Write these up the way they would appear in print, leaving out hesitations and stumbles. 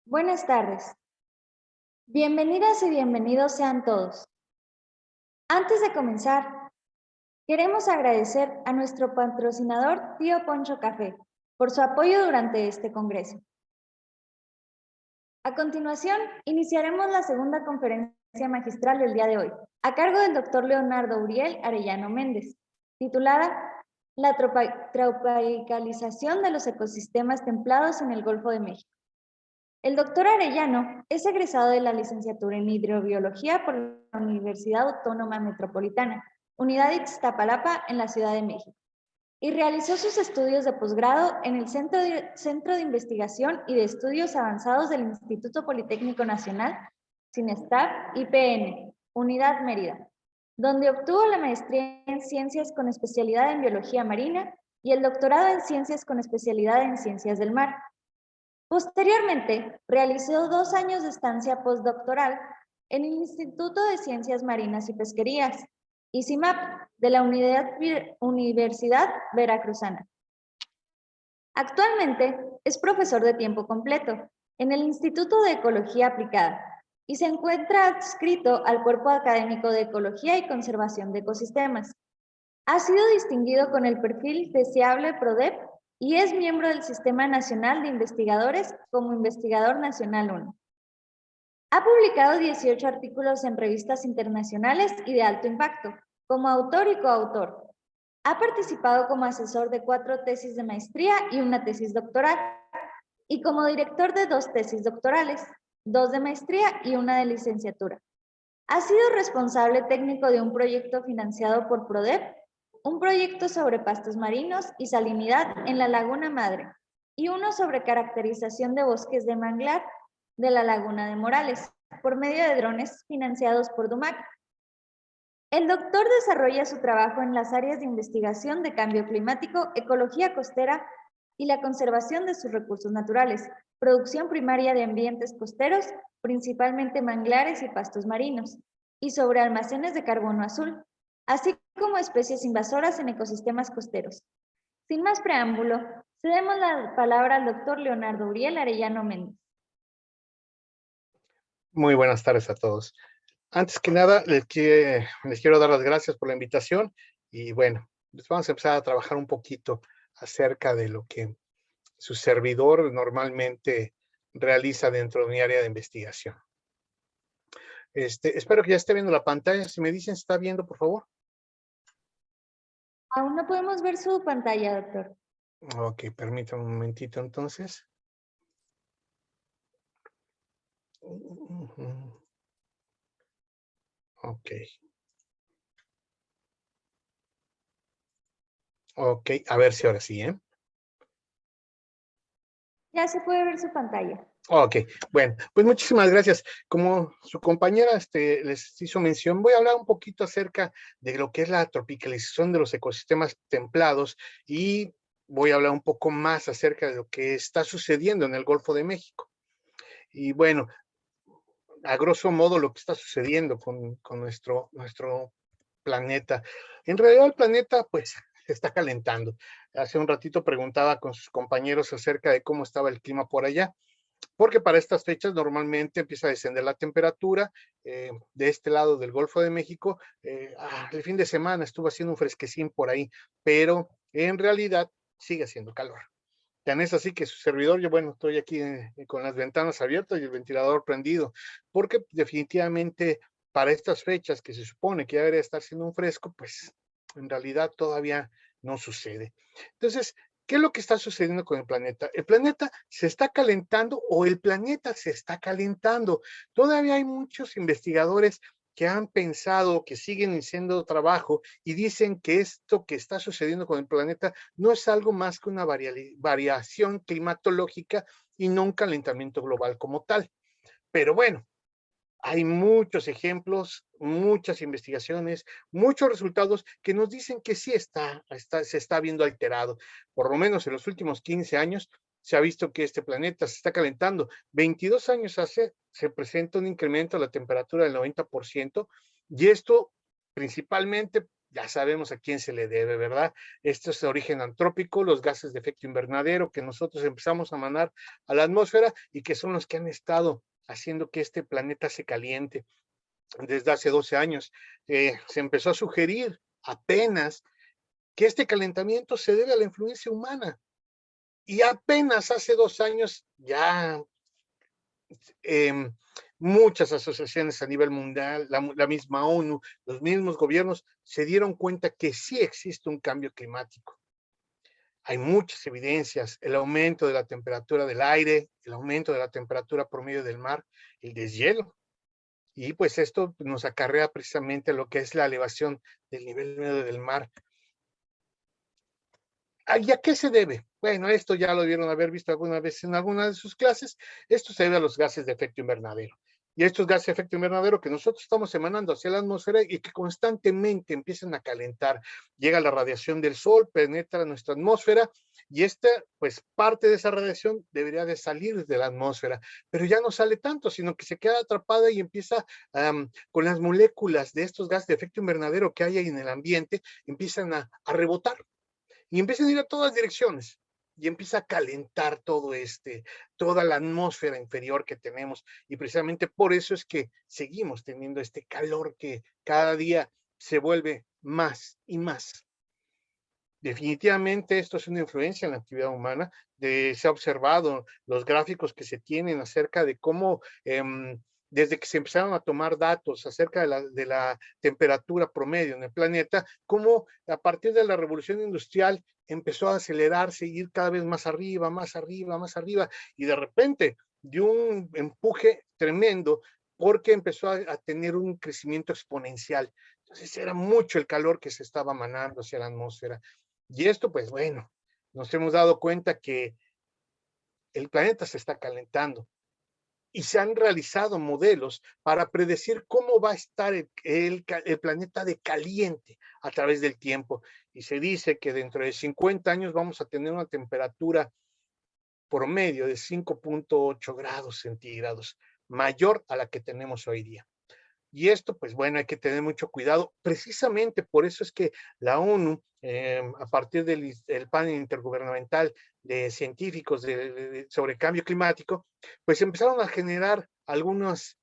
Buenas tardes. Bienvenidas y bienvenidos sean todos. Antes de comenzar, queremos agradecer a nuestro patrocinador Tío Poncho Café por su apoyo durante este congreso. A continuación, iniciaremos la segunda conferencia magistral del día de hoy, a cargo del doctor Leonardo Uriel Arellano Méndez, titulada La tropicalización de los ecosistemas templados en el Golfo de México. El doctor Arellano es egresado de la licenciatura en hidrobiología por la Universidad Autónoma Metropolitana, Unidad Iztapalapa, en la Ciudad de México, y realizó sus estudios de posgrado en el Centro de Investigación y de Estudios Avanzados del Instituto Politécnico Nacional, CINESTAP, IPN, Unidad Mérida, donde obtuvo la maestría en Ciencias con especialidad en Biología Marina y el doctorado en Ciencias con especialidad en Ciencias del Mar. Posteriormente, realizó 2 años de estancia postdoctoral en el Instituto de Ciencias Marinas y Pesquerías, ICIMAP, de la Universidad Veracruzana. Actualmente es profesor de tiempo completo en el Instituto de Ecología Aplicada y se encuentra adscrito al Cuerpo Académico de Ecología y Conservación de Ecosistemas. Ha sido distinguido con el perfil deseable PRODEP y es miembro del Sistema Nacional de Investigadores como Investigador Nacional 1. Ha publicado 18 artículos en revistas internacionales y de alto impacto, como autor y coautor. Ha participado como asesor de 4 tesis de maestría y una tesis doctoral, y como director de 2 tesis doctorales, 2 de maestría y una de licenciatura. Ha sido responsable técnico de un proyecto financiado por PRODEP, un proyecto sobre pastos marinos y salinidad en la Laguna Madre, y uno sobre caracterización de bosques de manglar de la Laguna de Morales, por medio de drones financiados por DUMAC. El doctor desarrolla su trabajo en las áreas de investigación de cambio climático, ecología costera y la conservación de sus recursos naturales, producción primaria de ambientes costeros, principalmente manglares y pastos marinos, y sobre almacenes de carbono azul, así como especies invasoras en ecosistemas costeros. Sin más preámbulo, cedemos la palabra al doctor Leonardo Uriel Arellano Méndez. Muy buenas tardes a todos. Antes que nada, les quiero dar las gracias por la invitación y bueno, pues vamos a empezar a trabajar un poquito acerca de lo que su servidor normalmente realiza dentro de mi área de investigación. Espero que ya esté viendo la pantalla. Si me dicen si está viendo, por favor. Aún no podemos ver su pantalla, doctor. Ok, permítame un momentito entonces. Ok. Ok, a ver si ahora sí, ¿eh? Ya se puede ver su pantalla. Ok, bueno, pues muchísimas gracias. Como su compañera les hizo mención, voy a hablar un poquito acerca de lo que es la tropicalización de los ecosistemas templados y voy a hablar un poco más acerca de lo que está sucediendo en el Golfo de México. Y bueno, a grosso modo lo que está sucediendo con nuestro planeta. En realidad el planeta pues se está calentando. Hace un ratito preguntaba con sus compañeros acerca de cómo estaba el clima por allá, porque para estas fechas normalmente empieza a descender la temperatura de este lado del Golfo de México. El fin de semana estuvo haciendo un fresquecín por ahí, pero en realidad sigue haciendo calor. Tan es así que su servidor, yo bueno, estoy aquí con las ventanas abiertas y el ventilador prendido, porque definitivamente para estas fechas que se supone que ya debería estar siendo un fresco, pues en realidad todavía no sucede. Entonces, ¿qué es lo que está sucediendo con el planeta? ¿El planeta se está calentando o el planeta se está calentando? Todavía hay muchos investigadores que han pensado, que siguen haciendo trabajo y dicen que esto que está sucediendo con el planeta no es algo más que una variación climatológica y no un calentamiento global como tal. Pero bueno, hay muchos ejemplos, muchas investigaciones, muchos resultados que nos dicen que sí se está viendo alterado. Por lo menos en los últimos 15 años se ha visto que este planeta se está calentando. 22 años hace, se presenta un incremento de la temperatura del 90%, y esto principalmente ya sabemos a quién se le debe, ¿verdad? Esto es de origen antrópico, los gases de efecto invernadero que nosotros empezamos a mandar a la atmósfera y que son los que han estado haciendo que este planeta se caliente desde hace 12 años. Se empezó a sugerir apenas que este calentamiento se debe a la influencia humana. Y apenas hace 2 años ya eh, muchas asociaciones a nivel mundial, la misma ONU, los mismos gobiernos se dieron cuenta que sí existe un cambio climático. Hay muchas evidencias, el aumento de la temperatura del aire, el aumento de la temperatura promedio del mar, el deshielo. Y pues esto nos acarrea precisamente lo que es la elevación del nivel medio del mar. ¿Y a qué se debe? Bueno, esto ya lo debieron haber visto alguna vez en alguna de sus clases. Esto se debe a los gases de efecto invernadero. Y estos gases de efecto invernadero que nosotros estamos emanando hacia la atmósfera y que constantemente empiezan a calentar. Llega la radiación del sol, penetra nuestra atmósfera y esta, pues parte de esa radiación debería de salir de la atmósfera, pero ya no sale tanto, sino que se queda atrapada y empieza con las moléculas de estos gases de efecto invernadero que hay ahí en el ambiente, empiezan a rebotar y empiezan a ir a todas direcciones y empieza a calentar toda la atmósfera inferior que tenemos y precisamente por eso es que seguimos teniendo este calor que cada día se vuelve más y más. Definitivamente esto es una influencia en la actividad humana. Se ha observado los gráficos que se tienen acerca de cómo desde que se empezaron a tomar datos acerca de la temperatura promedio en el planeta, cómo a partir de la revolución industrial empezó a acelerarse y ir cada vez más arriba, más arriba, más arriba, y de repente dio un empuje tremendo porque empezó a tener un crecimiento exponencial. Entonces era mucho el calor que se estaba manando hacia la atmósfera. Y esto, pues bueno, nos hemos dado cuenta que el planeta se está calentando y se han realizado modelos para predecir cómo va a estar el planeta de caliente a través del tiempo. Y se dice que dentro de 50 años vamos a tener una temperatura promedio de 5.8 grados centígrados, mayor a la que tenemos hoy día. Y esto, pues bueno, hay que tener mucho cuidado. Precisamente por eso es que la ONU, a partir del panel intergubernamental de científicos sobre cambio climático, pues empezaron a generar algunas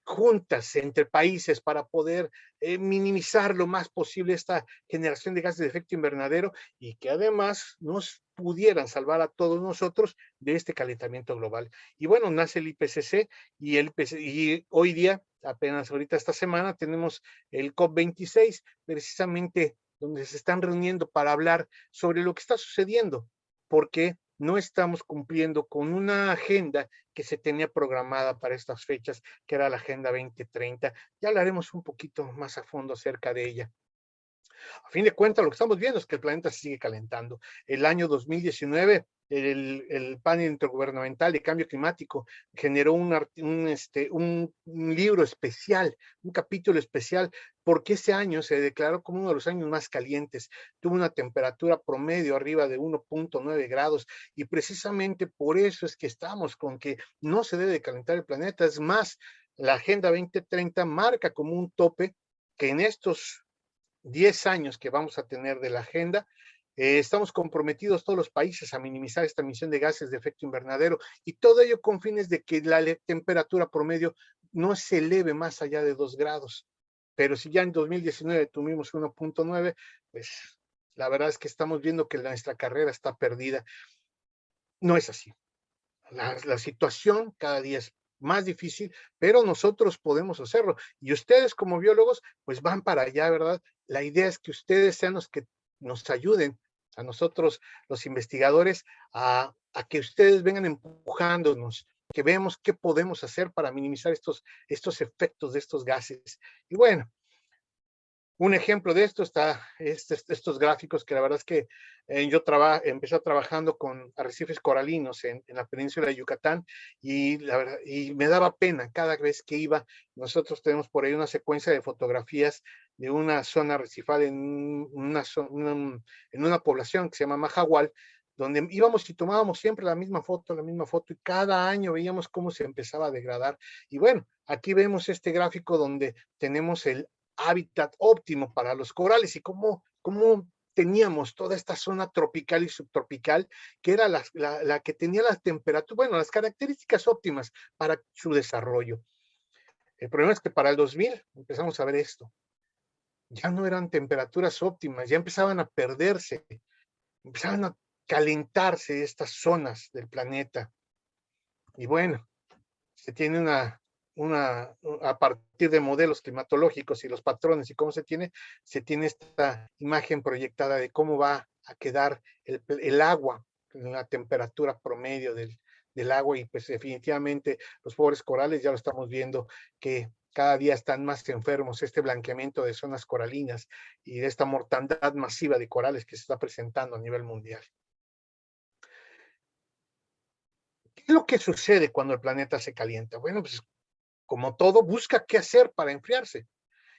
juntas entre países para poder minimizar lo más posible esta generación de gases de efecto invernadero y que además nos pudieran salvar a todos nosotros de este calentamiento global. Y bueno, nace el IPCC y hoy día, apenas ahorita esta semana, tenemos el COP26, precisamente donde se están reuniendo para hablar sobre lo que está sucediendo, porque no estamos cumpliendo con una agenda que se tenía programada para estas fechas, que era la Agenda 2030. Ya hablaremos un poquito más a fondo acerca de ella. A fin de cuentas, lo que estamos viendo es que el planeta se sigue calentando. El año 2019, el panel intergubernamental de cambio climático generó un libro especial, un capítulo especial, porque ese año se declaró como uno de los años más calientes. Tuvo una temperatura promedio arriba de 1.9 grados y precisamente por eso es que estamos con que no se debe calentar el planeta. Es más, la Agenda 2030 marca como un tope que en estos 10 años que vamos a tener de la agenda, estamos comprometidos todos los países a minimizar esta emisión de gases de efecto invernadero y todo ello con fines de que la temperatura promedio no se eleve más allá de 2 grados. Pero si ya en 2019 tuvimos 1.9, pues la verdad es que estamos viendo que nuestra carrera está perdida. No es así. La situación cada día es más difícil, pero nosotros podemos hacerlo. Y ustedes como biólogos, pues van para allá, ¿verdad? La idea es que ustedes sean los que nos ayuden a nosotros, los investigadores, a que ustedes vengan empujándonos, que veamos qué podemos hacer para minimizar estos efectos de estos gases. Y bueno, un ejemplo de esto está estos gráficos que la verdad es que yo empecé trabajando con arrecifes coralinos en la península de Yucatán y, la verdad, y me daba pena cada vez que iba. Nosotros tenemos por ahí una secuencia de fotografías de una zona arrecifal en una población que se llama Mahahual, donde íbamos y tomábamos siempre la misma foto, y cada año veíamos cómo se empezaba a degradar. Y bueno, aquí vemos este gráfico donde tenemos el hábitat óptimo para los corales y cómo teníamos toda esta zona tropical y subtropical, que era la que tenía las temperaturas, bueno, las características óptimas para su desarrollo. El problema es que para el 2000 empezamos a ver esto. Ya no eran temperaturas óptimas, ya empezaban a perderse, empezaban a calentarse estas zonas del planeta. Y bueno, se tiene a partir de modelos climatológicos y los patrones y cómo se tiene esta imagen proyectada de cómo va a quedar el agua, la temperatura promedio del agua, y pues definitivamente los pobres corales ya lo estamos viendo que cada día están más enfermos, este blanqueamiento de zonas coralinas y de esta mortandad masiva de corales que se está presentando a nivel mundial. ¿Qué es lo que sucede cuando el planeta se calienta? Bueno, pues como todo, busca qué hacer para enfriarse.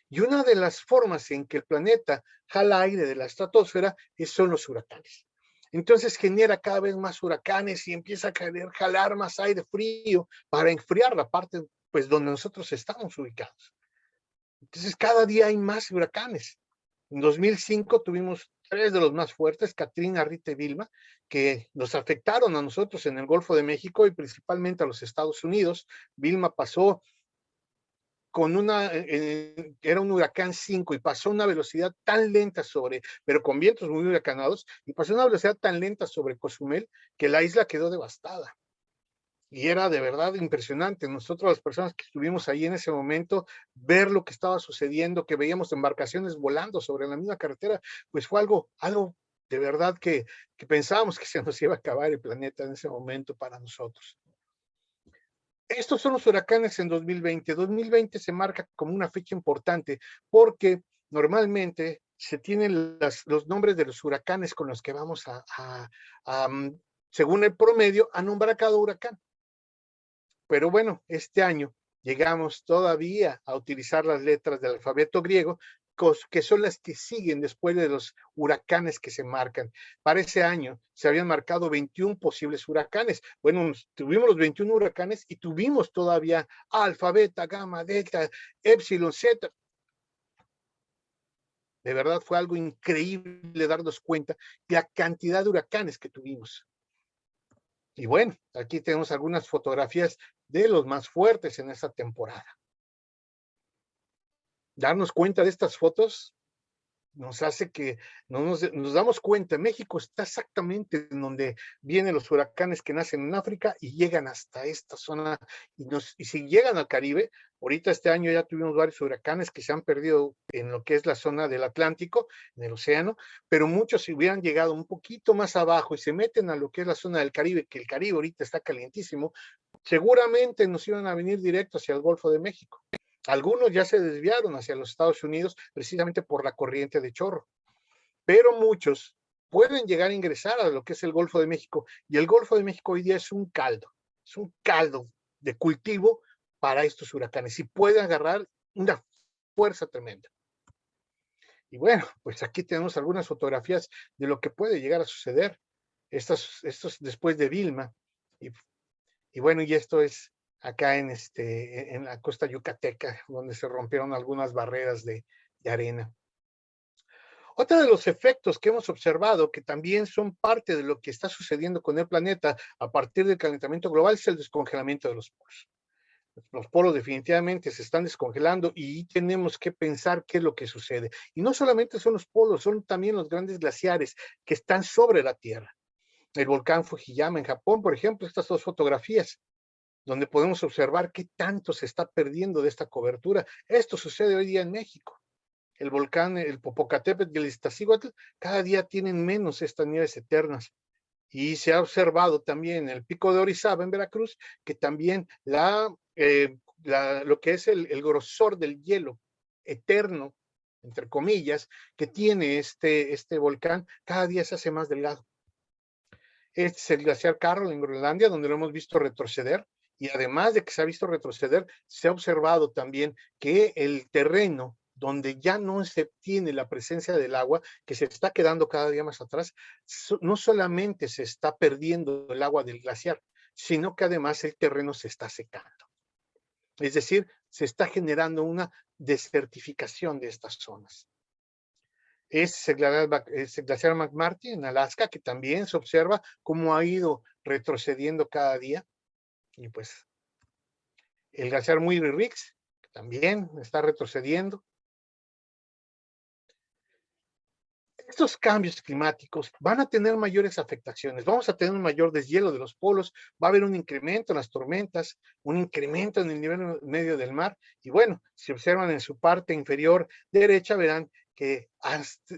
Y una de las formas en que el planeta jala aire de la estratosfera son los huracanes. Entonces genera cada vez más huracanes y empieza a querer jalar más aire frío para enfriar la parte pues, donde nosotros estamos ubicados. Entonces cada día hay más huracanes. En 2005 tuvimos 3 de los más fuertes, Katrina, Rita y Vilma, que nos afectaron a nosotros en el Golfo de México y principalmente a los Estados Unidos. Vilma pasó con era un huracán 5 y pasó a una velocidad tan lenta pero con vientos muy huracanados, y pasó a una velocidad tan lenta sobre Cozumel que la isla quedó devastada. Y era de verdad impresionante. Nosotros, las personas que estuvimos ahí en ese momento, ver lo que estaba sucediendo, que veíamos embarcaciones volando sobre la misma carretera, pues fue algo de verdad que pensábamos que se nos iba a acabar el planeta en ese momento para nosotros. Estos son los huracanes en 2020. 2020 se marca como una fecha importante porque normalmente se tienen los nombres de los huracanes con los que vamos según el promedio, a nombrar cada huracán. Pero bueno, este año llegamos todavía a utilizar las letras del alfabeto griego, que son las que siguen después de los huracanes que se marcan. Para ese año se habían marcado 21 posibles huracanes. Bueno, tuvimos los 21 huracanes y tuvimos todavía alfa, beta, gamma, delta, epsilon, zeta. De verdad fue algo increíble darnos cuenta de la cantidad de huracanes que tuvimos. Y bueno, aquí tenemos algunas fotografías de los más fuertes en esta temporada. Darnos cuenta de estas fotos nos hace que nos damos cuenta, México está exactamente en donde vienen los huracanes que nacen en África y llegan hasta esta zona, y si llegan al Caribe, ahorita este año ya tuvimos varios huracanes que se han perdido en lo que es la zona del Atlántico, en el océano, pero muchos si hubieran llegado un poquito más abajo y se meten a lo que es la zona del Caribe, que el Caribe ahorita está calientísimo, seguramente nos iban a venir directo hacia el Golfo de México. Algunos ya se desviaron hacia los Estados Unidos precisamente por la corriente de chorro, pero muchos pueden llegar a ingresar a lo que es el Golfo de México, y el Golfo de México hoy día es un caldo de cultivo para estos huracanes y puede agarrar una fuerza tremenda. Y bueno, pues aquí tenemos algunas fotografías de lo que puede llegar a suceder, estos después de Vilma, y bueno, y esto es acá en la costa yucateca, donde se rompieron algunas barreras de arena. Otro de los efectos que hemos observado, que también son parte de lo que está sucediendo con el planeta a partir del calentamiento global, es el descongelamiento de los polos. Los polos definitivamente se están descongelando y tenemos que pensar qué es lo que sucede. Y no solamente son los polos, son también los grandes glaciares que están sobre la Tierra. El volcán Fujiyama en Japón, por ejemplo, estas dos fotografías, donde podemos observar qué tanto se está perdiendo de esta cobertura. Esto sucede hoy día en México. El volcán, el Popocatépetl y el Iztaccíhuatl, cada día tienen menos estas nieves eternas. Y se ha observado también en el Pico de Orizaba, en Veracruz, que también lo que es el grosor del hielo eterno, entre comillas, que tiene este volcán, cada día se hace más delgado. Este es el glaciar Carroll en Groenlandia, donde lo hemos visto retroceder, y además de que se ha visto retroceder, se ha observado también que el terreno donde ya no se tiene la presencia del agua, que se está quedando cada día más atrás, no solamente se está perdiendo el agua del glaciar, sino que además el terreno se está secando. Es decir, se está generando una desertificación de estas zonas. Es el glaciar McMurtry en Alaska, que también se observa cómo ha ido retrocediendo cada día. Y pues el glaciar Muir Rix, que también está retrocediendo. Estos cambios climáticos van a tener mayores afectaciones. Vamos a tener un mayor deshielo de los polos, va a haber un incremento en las tormentas, un incremento en el nivel medio del mar. Y bueno, si observan en su parte inferior derecha, verán que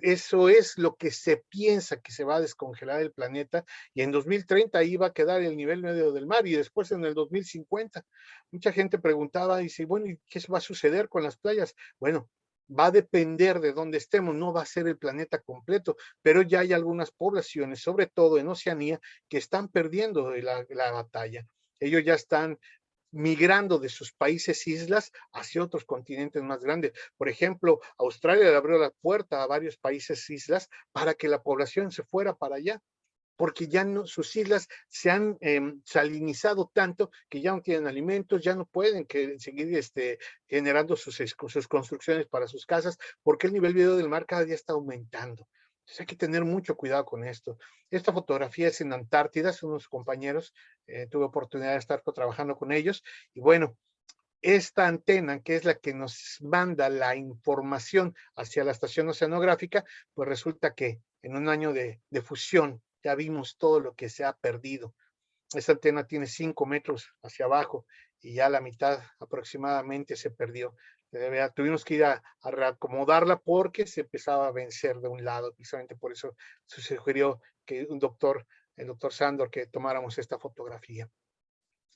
eso es lo que se piensa que se va a descongelar el planeta, y en 2030 ahí va a quedar el nivel medio del mar, y después en el 2050. Mucha gente preguntaba, dice, bueno, ¿y qué va a suceder con las playas? Bueno, va a depender de dónde estemos, no va a ser el planeta completo, pero ya hay algunas poblaciones, sobre todo en Oceanía, que están perdiendo la batalla. Ellos ya están migrando de sus países islas hacia otros continentes más grandes. Por ejemplo, Australia le abrió la puerta a varios países islas para que la población se fuera para allá, porque ya no, sus islas se han salinizado tanto que ya no tienen alimentos, ya no pueden seguir generando sus construcciones para sus casas, porque el nivel medio del mar cada día está aumentando. Entonces hay que tener mucho cuidado con esto. Esta fotografía es en Antártida, son unos compañeros, tuve oportunidad de estar trabajando con ellos, y bueno, esta antena, que es la que nos manda la información hacia la estación oceanográfica, pues resulta que en un año de fusión ya vimos todo lo que se ha perdido. Esta antena tiene 5 metros hacia abajo y ya la mitad aproximadamente se perdió. Tuvimos que ir a reacomodarla porque se empezaba a vencer de un lado. Precisamente por eso se sugirió que el doctor Sándor, que tomáramos esta fotografía.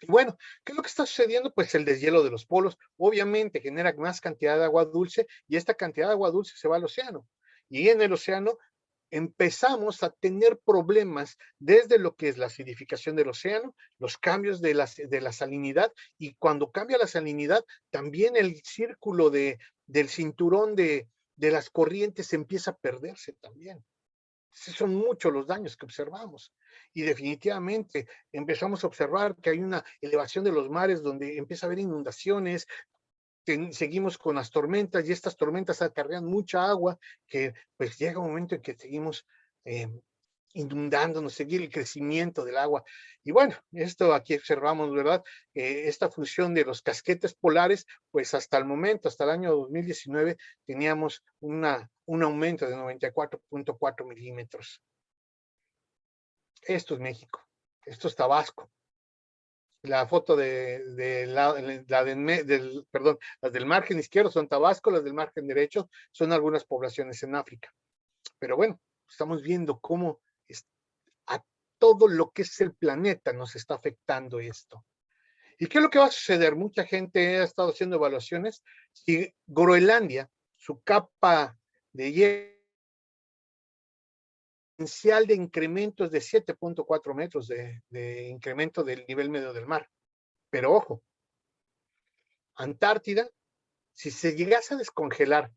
Y bueno, ¿qué es lo que está sucediendo? Pues el deshielo de los polos obviamente genera más cantidad de agua dulce, y esta cantidad de agua dulce se va al océano. Y en el océano empezamos a tener problemas desde lo que es la acidificación del océano, los cambios de la salinidad, y cuando cambia la salinidad, también el círculo del cinturón de las corrientes empieza a perderse también. Son muchos los daños que observamos, y definitivamente empezamos a observar que hay una elevación de los mares donde empieza a haber inundaciones. Seguimos con las tormentas, y estas tormentas acarrean mucha agua, que pues llega un momento en que seguimos inundándonos, seguir el crecimiento del agua. Y bueno, esto aquí observamos, ¿verdad? Esta función de los casquetes polares, pues hasta el momento, hasta el año 2019, teníamos un aumento de 94.4 milímetros. Esto es México, esto es Tabasco. La foto perdón, las del margen izquierdo son Tabasco, las del margen derecho son algunas poblaciones en África. Pero bueno, estamos viendo cómo a todo lo que es el planeta nos está afectando esto. ¿Y qué es lo que va a suceder? Mucha gente ha estado haciendo evaluaciones. Si Groenlandia, su capa de hielo, potencial de incrementos de 7.4 metros de incremento del nivel medio del mar. Pero ojo, Antártida, si se llegase a descongelar,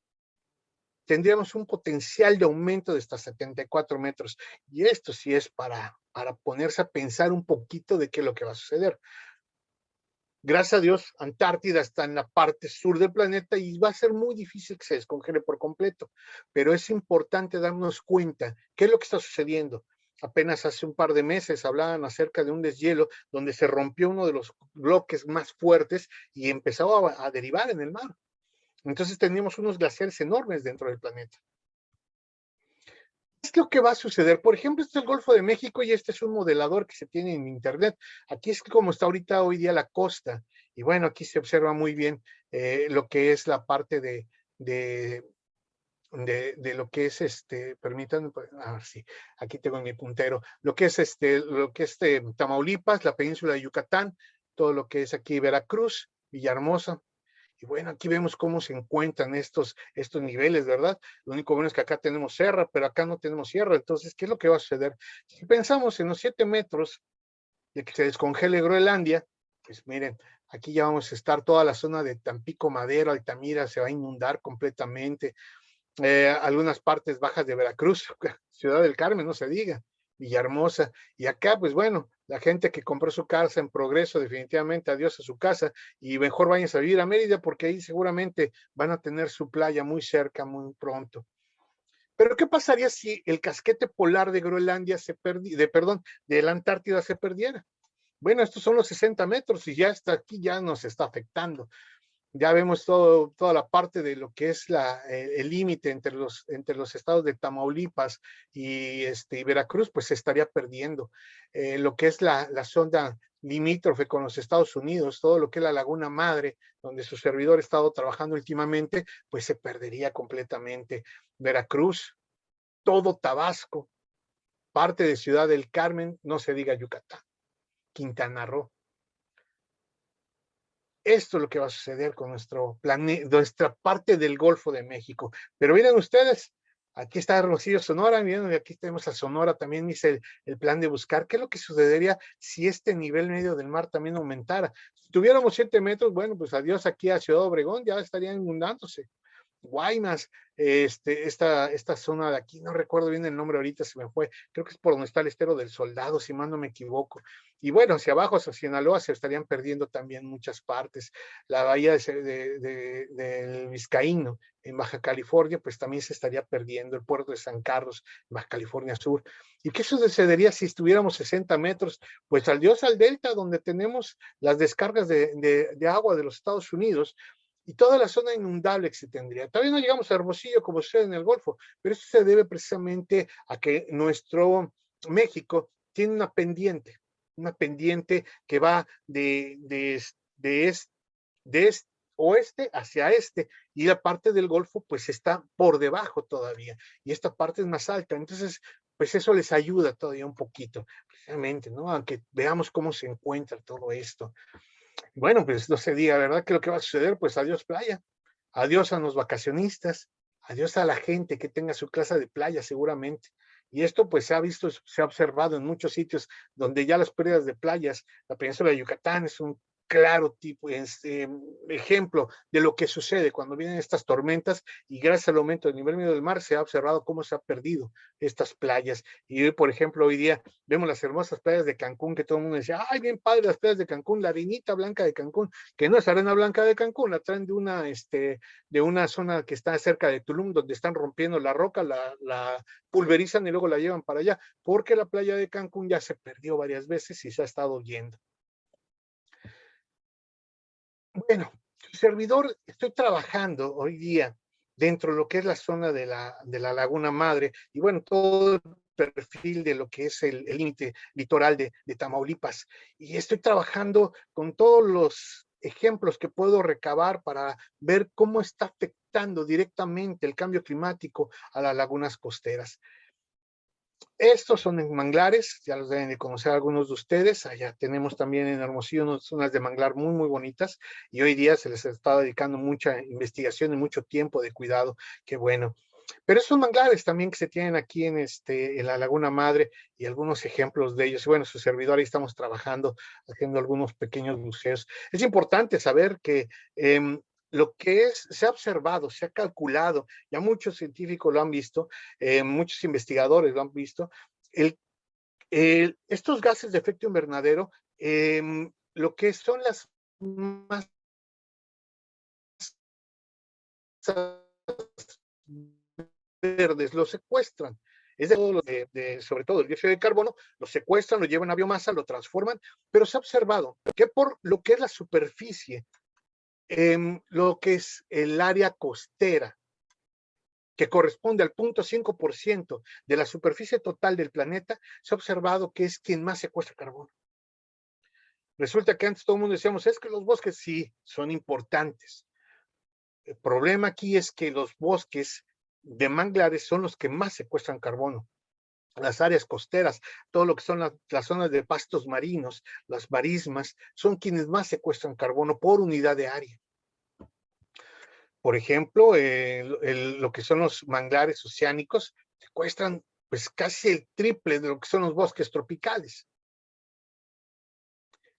tendríamos un potencial de aumento de hasta 74 metros. Y esto sí es para ponerse a pensar un poquito de qué es lo que va a suceder. Gracias a Dios, Antártida está en la parte sur del planeta y va a ser muy difícil que se descongele por completo, pero es importante darnos cuenta qué es lo que está sucediendo. Apenas hace un par de meses hablaban acerca de un deshielo donde se rompió uno de los bloques más fuertes y empezó a derivar en el mar. Entonces teníamos unos glaciares enormes dentro del planeta. ¿Qué es lo que va a suceder? Por ejemplo, este es el Golfo de México, y este es un modelador que se tiene en internet. Aquí es como está ahorita hoy día la costa, y bueno, aquí se observa muy bien lo que es la parte de lo que es permítanme, a ver si aquí tengo en mi puntero, lo que es Tamaulipas, la península de Yucatán, todo lo que es aquí Veracruz, Villahermosa. Y bueno, aquí vemos cómo se encuentran estos niveles, ¿verdad? Lo único bueno es que acá tenemos sierra, pero acá no tenemos sierra. Entonces, ¿qué es lo que va a suceder? Si pensamos en los 7 metros de que se descongele Groenlandia, pues miren, aquí ya vamos a estar toda la zona de Tampico, Madero, Altamira, se va a inundar completamente. Algunas partes bajas de Veracruz, Ciudad del Carmen, no se diga. Villahermosa. Y acá, pues bueno, la gente que compró su casa en Progreso, definitivamente adiós a su casa y mejor váyanse a vivir a Mérida porque ahí seguramente van a tener su playa muy cerca, muy pronto. Pero ¿qué pasaría si el casquete polar de Groenlandia de la Antártida se perdiera? Bueno, estos son los 60 metros y ya está aquí, ya nos está afectando. Ya vemos toda la parte de lo que es el límite entre los estados de Tamaulipas y Veracruz, pues se estaría perdiendo. Lo que es la zona limítrofe con los Estados Unidos, todo lo que es la Laguna Madre, donde su servidor ha estado trabajando últimamente, pues se perdería completamente. Veracruz, todo Tabasco, parte de Ciudad del Carmen, no se diga Yucatán, Quintana Roo. Esto es lo que va a suceder con nuestra parte del Golfo de México. Pero miren ustedes, aquí está Hermosillo, Sonora, miren, aquí tenemos a Sonora, también hice el plan de buscar qué es lo que sucedería si este nivel medio del mar también aumentara. Si tuviéramos 7 metros, bueno, pues adiós aquí a Ciudad Obregón, ya estaría inundándose. Guaymas, esta zona de aquí, no recuerdo bien el nombre ahorita, se me fue, creo que es por donde está el Estero del Soldado, si mal no me equivoco. Y bueno, hacia abajo, hacia Sinaloa, se estarían perdiendo también muchas partes. La bahía del Vizcaíno, en Baja California, pues también se estaría perdiendo. El puerto de San Carlos, en Baja California Sur. ¿Y qué sucedería si estuviéramos 60 metros? Pues adiós al delta, donde tenemos las descargas de agua de los Estados Unidos, y toda la zona inundable que se tendría. Todavía no llegamos a Hermosillo como sucede en el Golfo, pero eso se debe precisamente a que nuestro México tiene una pendiente que va de oeste hacia este, y la parte del Golfo pues está por debajo todavía, y esta parte es más alta, entonces pues eso les ayuda todavía un poquito, precisamente, ¿no? Aunque veamos cómo se encuentra todo esto. Bueno, pues no se diga, ¿verdad? ¿Qué es lo que va a suceder? Pues adiós playa, adiós a los vacacionistas, adiós a la gente que tenga su clase de playa seguramente. Y esto pues se ha visto, se ha observado en muchos sitios donde ya las pérdidas de playas, la península de Yucatán es un claro ejemplo de lo que sucede cuando vienen estas tormentas, y gracias al aumento del nivel medio del mar se ha observado cómo se ha perdido estas playas. Y hoy, por ejemplo, hoy día vemos las hermosas playas de Cancún, que todo el mundo decía, ay, bien padre las playas de Cancún, la arenita blanca de Cancún, que no es arena blanca de Cancún, la traen de una zona que está cerca de Tulum, donde están rompiendo la roca, la pulverizan y luego la llevan para allá, porque la playa de Cancún ya se perdió varias veces y se ha estado yendo. Bueno, servidor, estoy trabajando hoy día dentro de lo que es la zona de la Laguna Madre, y bueno, todo el perfil de lo que es el límite litoral de Tamaulipas. Y estoy trabajando con todos los ejemplos que puedo recabar para ver cómo está afectando directamente el cambio climático a las lagunas costeras. Estos son en manglares, ya los deben de conocer algunos de ustedes. Allá tenemos también en Hermosillo unas zonas de manglar muy, muy bonitas, y hoy día se les está dedicando mucha investigación y mucho tiempo de cuidado. Qué bueno. Pero esos manglares también que se tienen aquí en la Laguna Madre, y algunos ejemplos de ellos. Y bueno, su servidor ahí estamos trabajando, haciendo algunos pequeños buceos. Es importante saber que lo que se ha observado, se ha calculado, ya muchos científicos lo han visto, muchos investigadores lo han visto, estos gases de efecto invernadero, lo que son las masas verdes, lo secuestran. Es sobre todo el dióxido de carbono, lo secuestran, lo llevan a biomasa, lo transforman, pero se ha observado que por lo que es la superficie, lo que es el área costera, que corresponde al 0.5% de la superficie total del planeta, se ha observado que es quien más secuestra carbono. Resulta que antes todo el mundo decíamos, es que los bosques sí son importantes. El problema aquí es que los bosques de manglares son los que más secuestran carbono. Las áreas costeras, todo lo que son las zonas de pastos marinos, las marismas, son quienes más secuestran carbono por unidad de área. Por ejemplo, lo que son los manglares oceánicos secuestran pues casi el triple de lo que son los bosques tropicales.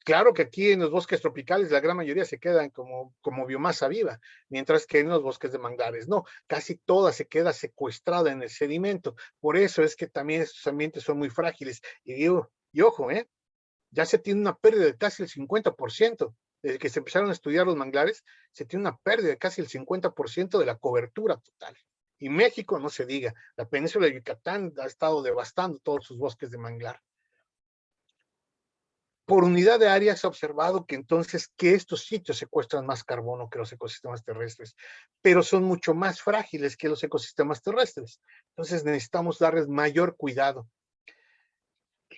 Claro que aquí en los bosques tropicales la gran mayoría se quedan como biomasa viva, mientras que en los bosques de manglares no, casi toda se queda secuestrada en el sedimento. Por eso es que también estos ambientes son muy frágiles. Y ojo, ya se tiene una pérdida de casi el 50%. Desde que se empezaron a estudiar los manglares, se tiene una pérdida de casi el 50% de la cobertura total. Y México, no se diga, la península de Yucatán ha estado devastando todos sus bosques de manglar. Por unidad de área se ha observado que entonces que estos sitios secuestran más carbono que los ecosistemas terrestres, pero son mucho más frágiles que los ecosistemas terrestres. Entonces necesitamos darles mayor cuidado.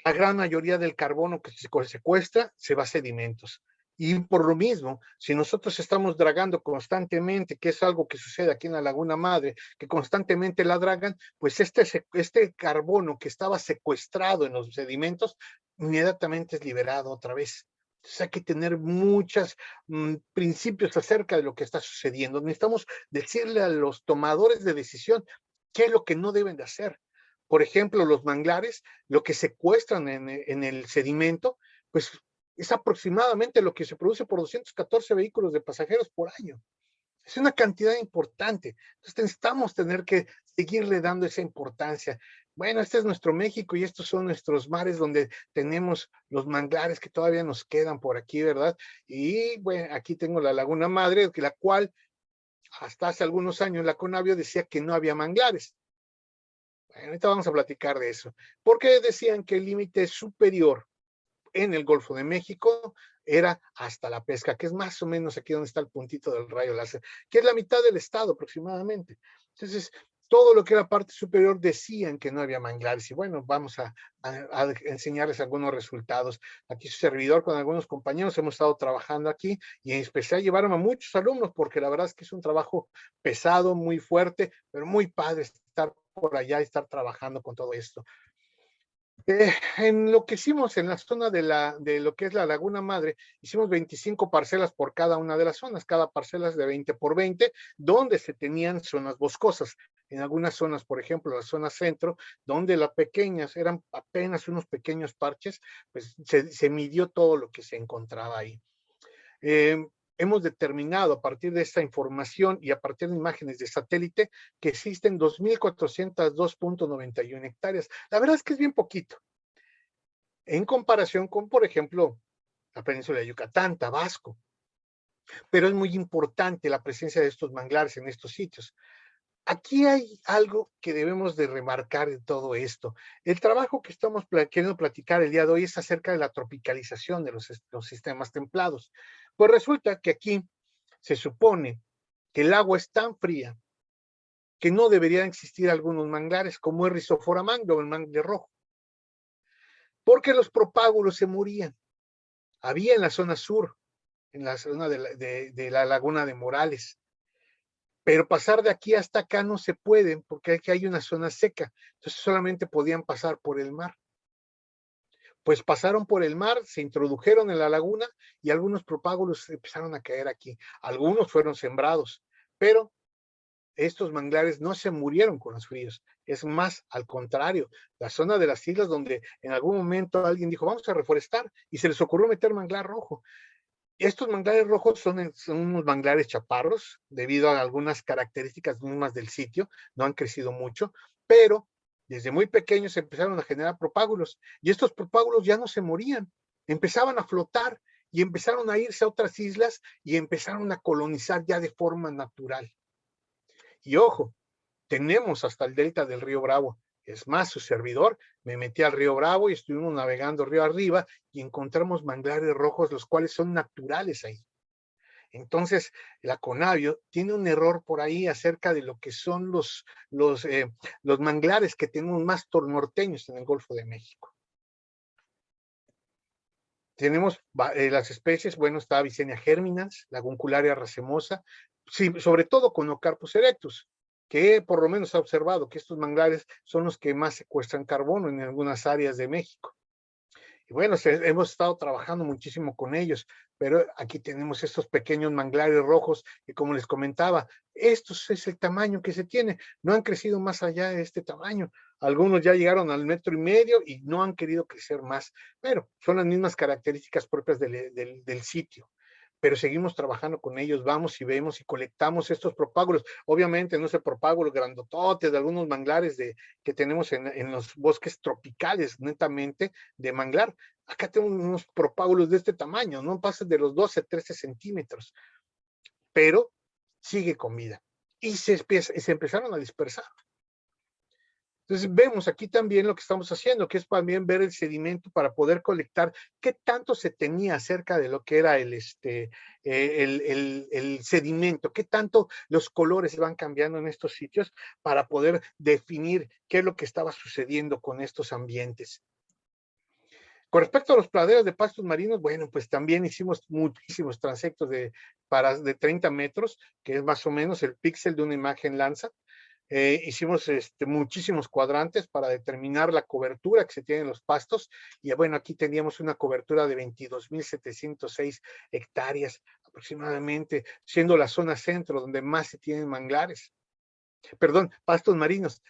La gran mayoría del carbono que se secuestra se va a sedimentos. Y por lo mismo, si nosotros estamos dragando constantemente, que es algo que sucede aquí en la Laguna Madre, que constantemente la dragan, pues este carbono que estaba secuestrado en los sedimentos, inmediatamente es liberado otra vez. Entonces hay que tener muchos principios acerca de lo que está sucediendo. Necesitamos decirle a los tomadores de decisión qué es lo que no deben de hacer. Por ejemplo, los manglares, lo que secuestran en el sedimento, pues es aproximadamente lo que se produce por 214 vehículos de pasajeros por año. Es una cantidad importante. Entonces necesitamos tener que seguirle dando esa importancia. Bueno, este es nuestro México y estos son nuestros mares donde tenemos los manglares que todavía nos quedan por aquí, ¿verdad? Y bueno, aquí tengo la Laguna Madre, la cual hasta hace algunos años la Conavio decía que no había manglares. Bueno, ahorita vamos a platicar de eso. Porque decían que el límite superior en el Golfo de México era hasta la pesca, que es más o menos aquí donde está el puntito del rayo láser, que es la mitad del estado aproximadamente. Entonces, todo lo que era parte superior decían que no había manglares. Y bueno, vamos a enseñarles algunos resultados. Aquí su servidor con algunos compañeros hemos estado trabajando aquí y en especial llevaron a muchos alumnos porque la verdad es que es un trabajo pesado, muy fuerte, pero muy padre estar por allá y estar trabajando con todo esto. En lo que hicimos en la zona de lo que es la Laguna Madre, hicimos 25 parcelas por cada una de las zonas, cada parcela es de 20 por 20, donde se tenían zonas boscosas. En algunas zonas, por ejemplo, la zona centro, donde las pequeñas eran apenas unos pequeños parches, pues se midió todo lo que se encontraba ahí. Hemos determinado a partir de esta información y a partir de imágenes de satélite que existen 2.402.91 hectáreas. La verdad es que es bien poquito en comparación con, por ejemplo, la península de Yucatán, Tabasco. Pero es muy importante la presencia de estos manglares en estos sitios. Aquí hay algo que debemos de remarcar de todo esto. El trabajo que estamos queriendo platicar el día de hoy es acerca de la tropicalización de los sistemas templados. Pues resulta que aquí se supone que el agua es tan fría que no deberían existir algunos manglares, como el Rhizophyra o el mangle rojo, porque los propágulos se morían. Había en la zona sur, en la zona de la laguna de Morales, pero pasar de aquí hasta acá no se puede porque aquí hay una zona seca, entonces solamente podían pasar por el mar. Pues pasaron por el mar, se introdujeron en la laguna y algunos propágulos empezaron a caer aquí. Algunos fueron sembrados, pero estos manglares no se murieron con los fríos. Es más, al contrario, la zona de las islas donde en algún momento alguien dijo, vamos a reforestar, y se les ocurrió meter manglar rojo. Estos manglares rojos son unos manglares chaparros, debido a algunas características mismas del sitio, no han crecido mucho, pero desde muy pequeños se empezaron a generar propágulos, y estos propágulos ya no se morían, empezaban a flotar, y empezaron a irse a otras islas, y empezaron a colonizar ya de forma natural. Y ojo, tenemos hasta el delta del río Bravo. Es más, su servidor, me metí al río Bravo y estuvimos navegando río arriba y encontramos manglares rojos, los cuales son naturales ahí. Entonces, la Conavio tiene un error por ahí acerca de lo que son los manglares que tenemos más norteños en el Golfo de México. Tenemos las especies, bueno, está Vicenia germinans, la Guncularia racemosa, sí, sobre todo con Ocarpus erectus, que por lo menos ha observado que estos manglares son los que más secuestran carbono en algunas áreas de México. Y bueno, hemos estado trabajando muchísimo con ellos, pero aquí tenemos estos pequeños manglares rojos que, como les comentaba, estos es el tamaño que se tiene. No han crecido más allá de este tamaño. Algunos ya llegaron al 1,5 metros y no han querido crecer más, pero son las mismas características propias del sitio. Pero seguimos trabajando con ellos, vamos y vemos y colectamos estos propágulos. Obviamente no es el propágulo grandotote de algunos manglares que tenemos en los bosques tropicales, netamente de manglar. Acá tenemos unos propágulos de este tamaño, no pasan de los 12, 13 centímetros, pero sigue con vida. Y se empezaron a dispersar. Entonces vemos aquí también lo que estamos haciendo, que es también ver el sedimento para poder colectar qué tanto se tenía acerca de lo que era el sedimento, qué tanto los colores se van cambiando en estos sitios para poder definir qué es lo que estaba sucediendo con estos ambientes. Con respecto a los praderas de pastos marinos, bueno, pues también hicimos muchísimos transectos de 30 metros, que es más o menos el píxel de una imagen Landsat. Hicimos muchísimos cuadrantes para determinar la cobertura que se tiene en los pastos. Y bueno, aquí teníamos una cobertura de 22,706 hectáreas aproximadamente, siendo la zona centro donde más se tienen manglares, perdón, pastos marinos.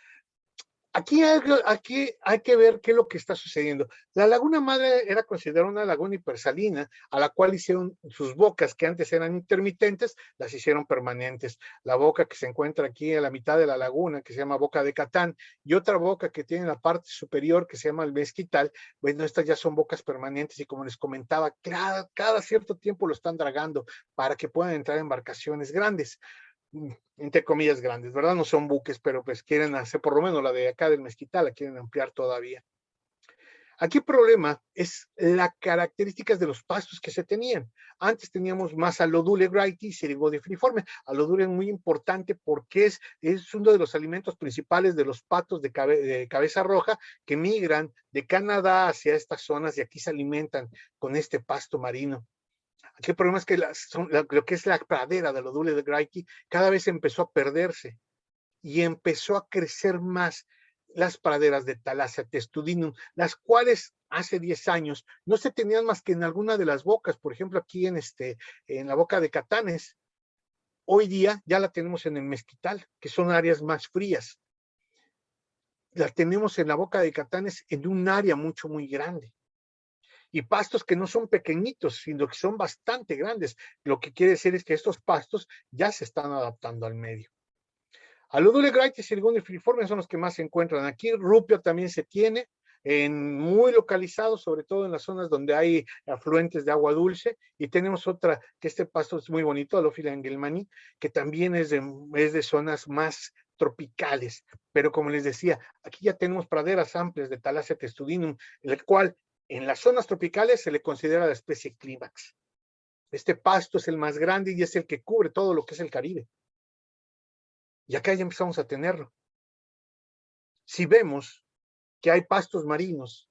Aquí hay que ver qué es lo que está sucediendo. La laguna madre era considerada una laguna hipersalina, a la cual hicieron sus bocas, que antes eran intermitentes, las hicieron permanentes. La boca que se encuentra aquí a la mitad de la laguna, que se llama Boca de Catán, y otra boca que tiene en la parte superior, que se llama el Mezquital, bueno, estas ya son bocas permanentes, y como les comentaba, cada cierto tiempo lo están dragando para que puedan entrar embarcaciones grandes, entre comillas grandes, ¿verdad? No son buques, pero pues quieren hacer, por lo menos la de acá del Mezquital, la quieren ampliar todavía. Aquí el problema es las características de los pastos que se tenían. Antes teníamos más Allodule grighti y Cerigodififorme. Allodule es muy importante porque es uno de los alimentos principales de los patos de cabeza roja que migran de Canadá hacia estas zonas y aquí se alimentan con este pasto marino. Aquí el problema es que lo que es la pradera de Allodule de grighti cada vez empezó a perderse y empezó a crecer más las praderas de Thalassia testudinum, las cuales hace 10 años no se tenían más que en alguna de las bocas, por ejemplo aquí en la boca de Catanes. Hoy día ya la tenemos en el Mezquital, que son áreas más frías. La tenemos en la boca de Catanes en un área mucho, muy grande. Y pastos que no son pequeñitos, sino que son bastante grandes. Lo que quiere decir es que estos pastos ya se están adaptando al medio. Allodule grighti y Cerigodififorme son los que más se encuentran. Aquí rupio también se tiene, muy localizado, sobre todo en las zonas donde hay afluentes de agua dulce. Y tenemos otra, que este pasto es muy bonito, Alophila engelmani, que también es de zonas más tropicales. Pero como les decía, aquí ya tenemos praderas amplias de Thalassia testudinum, el cual en las zonas tropicales se le considera la especie clímax. Este pasto es el más grande y es el que cubre todo lo que es el Caribe. Y acá ya empezamos a tenerlo. Si vemos que hay pastos marinos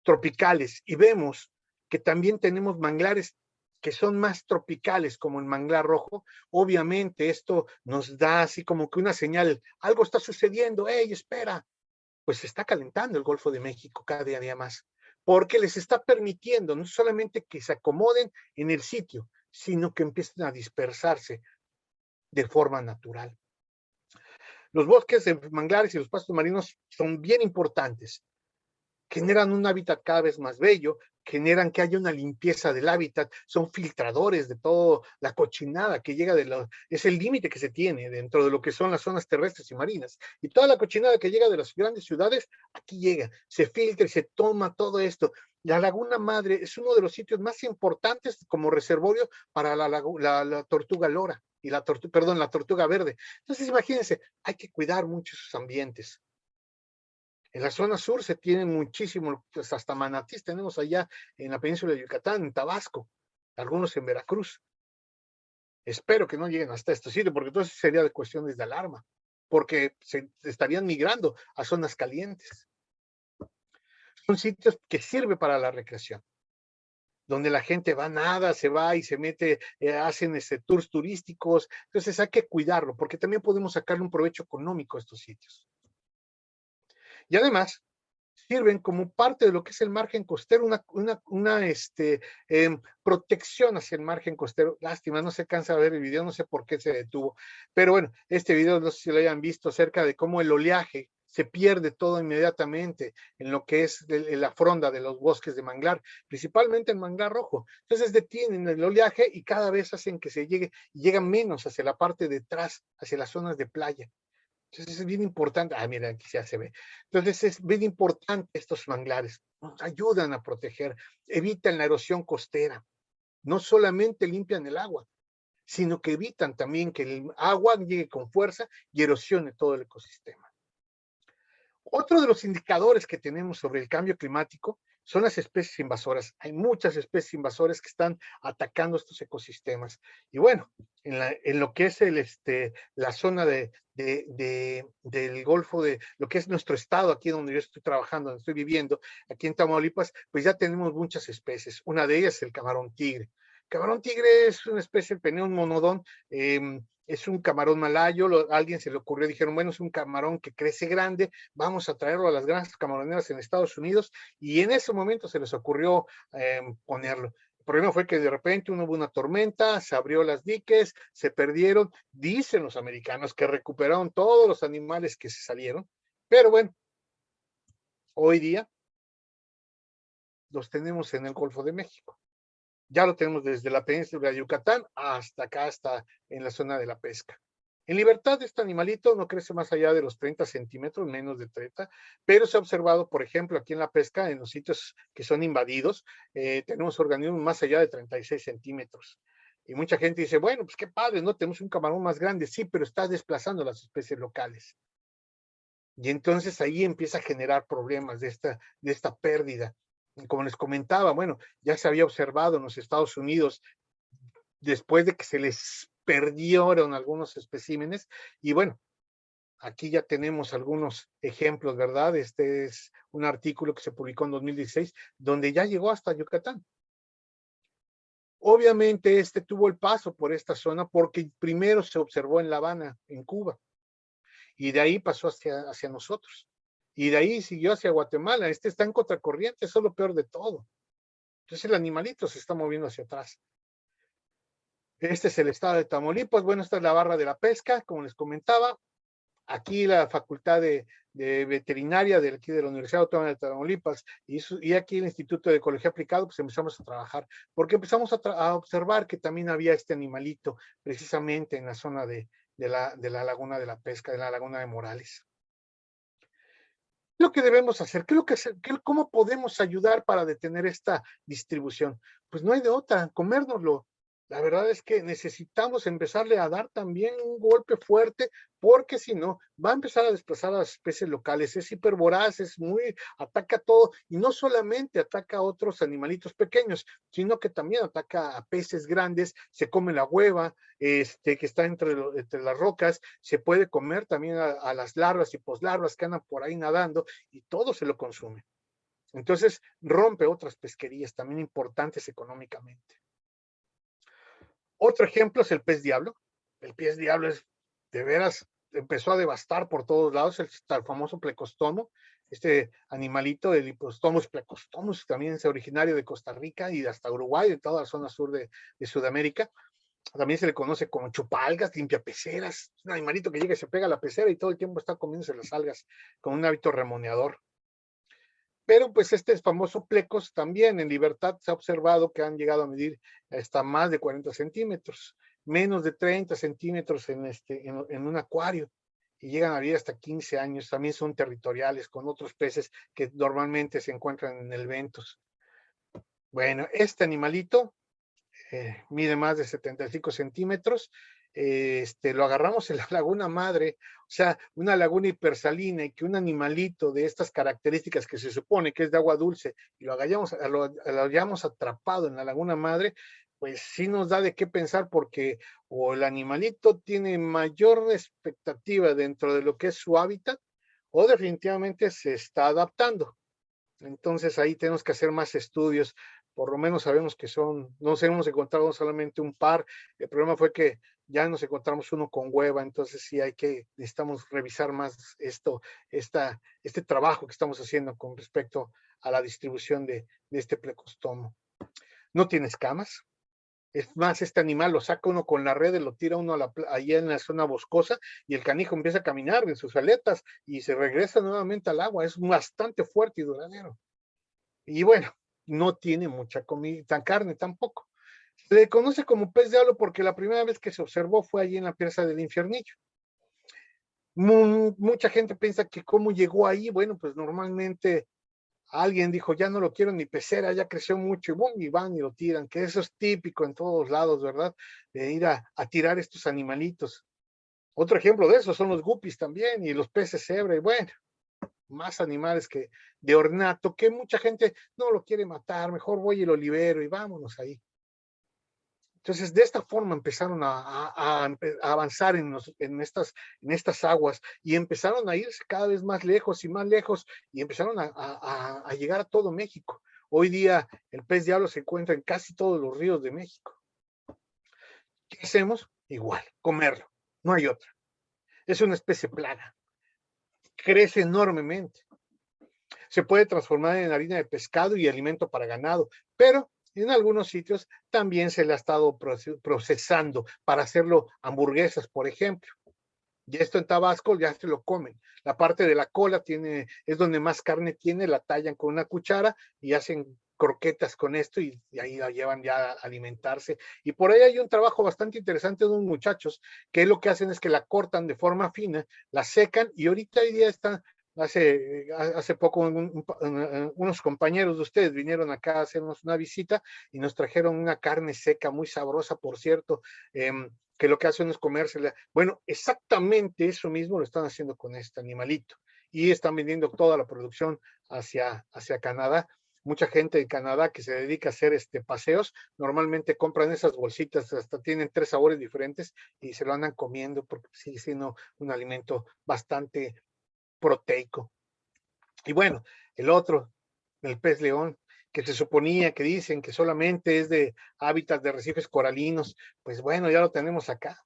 tropicales y vemos que también tenemos manglares que son más tropicales, como el manglar rojo, obviamente esto nos da así como que una señal, algo está sucediendo, ¡hey, espera! Pues se está calentando el Golfo de México cada día más, porque les está permitiendo no solamente que se acomoden en el sitio, sino que empiecen a dispersarse de forma natural. Los bosques de manglares y los pastos marinos son bien importantes. Generan un hábitat cada vez más bello, generan que haya una limpieza del hábitat, son filtradores de toda la cochinada que llega es el límite que se tiene dentro de lo que son las zonas terrestres y marinas. Y toda la cochinada que llega de las grandes ciudades, aquí llega, se filtra y se toma todo esto. La Laguna Madre es uno de los sitios más importantes como reservorio para la tortuga lora y la tortuga verde. Entonces, imagínense, hay que cuidar mucho esos ambientes. En la zona sur se tiene muchísimo, pues hasta manatís tenemos allá en la península de Yucatán, en Tabasco, algunos en Veracruz. Espero que no lleguen hasta este sitio, porque entonces sería de cuestiones de alarma, porque se estarían migrando a zonas calientes. Son sitios que sirven para la recreación, donde la gente va, nada, se va y se mete, hacen tours turísticos. Entonces hay que cuidarlo, porque también podemos sacarle un provecho económico a estos sitios. Y además, sirven como parte de lo que es el margen costero, una protección hacia el margen costero. Lástima, no se cansa de ver el video, no sé por qué se detuvo. Pero bueno, este video, no sé si lo hayan visto, acerca de cómo el oleaje se pierde todo inmediatamente en lo que es la fronda de los bosques de manglar, principalmente en manglar rojo. Entonces detienen el oleaje y cada vez hacen que llega menos hacia la parte de atrás, hacia las zonas de playa. Entonces es bien importante, mira, aquí ya se ve. Entonces es bien importante estos manglares, nos ayudan a proteger, evitan la erosión costera, no solamente limpian el agua, sino que evitan también que el agua llegue con fuerza y erosione todo el ecosistema. Otro de los indicadores que tenemos sobre el cambio climático son las especies invasoras. Hay muchas especies invasoras que están atacando estos ecosistemas. Y bueno, en lo que es la zona del Golfo, de lo que es nuestro estado, aquí donde yo estoy trabajando, donde estoy viviendo, aquí en Tamaulipas, pues ya tenemos muchas especies. Una de ellas es el camarón tigre. Camarón tigre es una especie, el Peneus monodon, es un camarón malayo, a alguien se le ocurrió, dijeron, bueno, es un camarón que crece grande, vamos a traerlo a las grandes camaroneras en Estados Unidos, y en ese momento se les ocurrió ponerlo. El problema fue que de repente hubo una tormenta, se abrió las diques, se perdieron, dicen los americanos que recuperaron todos los animales que se salieron, pero bueno, hoy día los tenemos en el Golfo de México. Ya lo tenemos desde la península de Yucatán hasta acá, hasta en la zona de la pesca. En libertad, este animalito no crece más allá de los 30 centímetros, menos de 30, pero se ha observado, por ejemplo, aquí en la pesca, en los sitios que son invadidos, tenemos organismos más allá de 36 centímetros. Y mucha gente dice, bueno, pues qué padre, ¿no? Tenemos un camarón más grande, sí, pero está desplazando las especies locales. Y entonces ahí empieza a generar problemas de esta pérdida. Como les comentaba, bueno, ya se había observado en los Estados Unidos después de que se les perdieron algunos especímenes, y bueno, aquí ya tenemos algunos ejemplos, ¿verdad? Este es un artículo que se publicó en 2016, donde ya llegó hasta Yucatán. Obviamente tuvo el paso por esta zona porque primero se observó en La Habana, en Cuba, y de ahí pasó hacia nosotros. Y de ahí siguió hacia Guatemala. Está en contracorriente, eso es lo peor de todo. Entonces el animalito se está moviendo hacia atrás. Este es el estado de Tamaulipas. Bueno, esta es la barra de la pesca, como les comentaba. Aquí la Facultad de Veterinaria de aquí de la Universidad Autónoma de Tamaulipas y aquí el Instituto de Ecología Aplicada, pues empezamos a trabajar, porque empezamos a observar que también había este animalito precisamente en la zona de la laguna de la pesca, de la laguna de Morales. Lo que debemos hacer, ¿cómo podemos ayudar para detener esta distribución? Pues no hay de otra, comérnoslo. La verdad es que necesitamos empezarle a dar también un golpe fuerte, porque si no, va a empezar a desplazar a las especies locales. Es hipervoraz, ataca todo, y no solamente ataca a otros animalitos pequeños, sino que también ataca a peces grandes, se come la hueva, que está entre las rocas, se puede comer también a las larvas y poslarvas que andan por ahí nadando, y todo se lo consume. Entonces, rompe otras pesquerías también importantes económicamente. Otro ejemplo es el pez diablo. El pez diablo de veras, empezó a devastar por todos lados el famoso plecostomo, este animalito, el Hippostomus plecostomus, también es originario de Costa Rica y hasta Uruguay, de toda la zona sur de Sudamérica. También se le conoce como chupalgas, limpiapeceras, es un animalito que llega y se pega a la pecera y todo el tiempo está comiéndose las algas con un hábito remoneador. Pero pues famoso plecos también en libertad se ha observado que han llegado a medir hasta más de 40 centímetros, menos de 30 centímetros en un acuario, y llegan a vivir hasta 15 años. También son territoriales con otros peces que normalmente se encuentran en el ventos. Bueno, este animalito mide más de 75 centímetros. Lo agarramos en la laguna madre, o sea, una laguna hipersalina, y que un animalito de estas características que se supone que es de agua dulce, y lo hayamos atrapado en la laguna madre, pues sí nos da de qué pensar, porque o el animalito tiene mayor expectativa dentro de lo que es su hábitat, o definitivamente se está adaptando. Entonces ahí tenemos que hacer más estudios. Por lo menos sabemos que nos hemos encontrado solamente un par. El problema fue que ya nos encontramos uno con hueva, entonces sí necesitamos revisar más este trabajo que estamos haciendo con respecto a la distribución de este plecostomo. No tiene escamas. Es más, este animal lo saca uno con la red, lo tira uno allá en la zona boscosa y el canijo empieza a caminar en sus aletas y se regresa nuevamente al agua. Es bastante fuerte y duradero. Y bueno, no tiene mucha comida, carne tampoco. Se le conoce como pez diablo porque la primera vez que se observó fue allí en la presa del Infiernillo. Mucha gente piensa que cómo llegó ahí. Bueno, pues normalmente alguien dijo, ya no lo quiero ni pecera, ya creció mucho, y boom, y van y lo tiran, que eso es típico en todos lados, ¿verdad? De ir a tirar estos animalitos. Otro ejemplo de eso son los guppies también, y los peces cebra, y bueno, más animales que de ornato, que mucha gente no lo quiere matar, mejor voy y lo libero, y vámonos ahí. Entonces, de esta forma empezaron a avanzar en estas aguas y empezaron a irse cada vez más lejos y empezaron a llegar a todo México. Hoy día el pez diablo se encuentra en casi todos los ríos de México. ¿Qué hacemos? Igual, comerlo. No hay otra. Es una especie plaga. Crece enormemente. Se puede transformar en harina de pescado y alimento para ganado, pero en algunos sitios también se le ha estado procesando para hacerlo hamburguesas, por ejemplo. Y esto en Tabasco ya se lo comen. La parte de la cola es donde más carne tiene, la tallan con una cuchara y hacen croquetas con esto y ahí la llevan ya a alimentarse. Y por ahí hay un trabajo bastante interesante de unos muchachos que lo que hacen es que la cortan de forma fina, la secan y ahorita hoy día están hace poco unos compañeros de ustedes vinieron acá a hacernos una visita y nos trajeron una carne seca muy sabrosa, por cierto, que lo que hacen es comérsela. Bueno, exactamente eso mismo lo están haciendo con este animalito y están vendiendo toda la producción hacia Canadá. Mucha gente de Canadá que se dedica a hacer paseos, normalmente compran esas bolsitas, hasta tienen 3 sabores diferentes y se lo andan comiendo porque sigue siendo un alimento bastante proteico. Y bueno, el pez león, que se suponía que dicen que solamente es de hábitats de arrecifes coralinos, pues bueno, ya lo tenemos acá.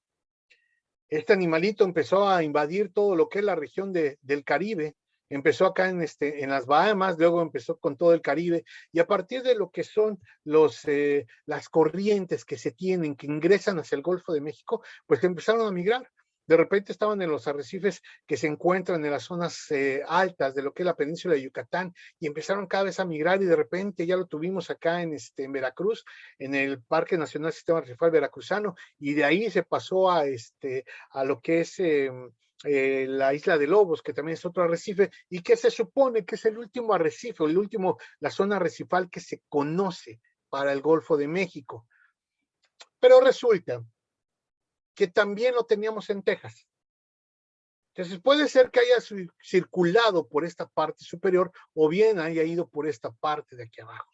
Este animalito empezó a invadir todo lo que es la región del Caribe, empezó acá en las Bahamas, luego empezó con todo el Caribe, y a partir de lo que son las corrientes que se tienen, que ingresan hacia el Golfo de México, pues empezaron a migrar. De repente estaban en los arrecifes que se encuentran en las zonas altas de lo que es la península de Yucatán y empezaron cada vez a migrar y de repente ya lo tuvimos acá en Veracruz, en el Parque Nacional Sistema Arrecifal Veracruzano, y de ahí se pasó a lo que es la isla de Lobos, que también es otro arrecife, y que se supone que es el último arrecife, la zona arrecifal que se conoce para el Golfo de México. Pero resulta que también lo teníamos en Texas. Entonces puede ser que haya circulado por esta parte superior o bien haya ido por esta parte de aquí abajo.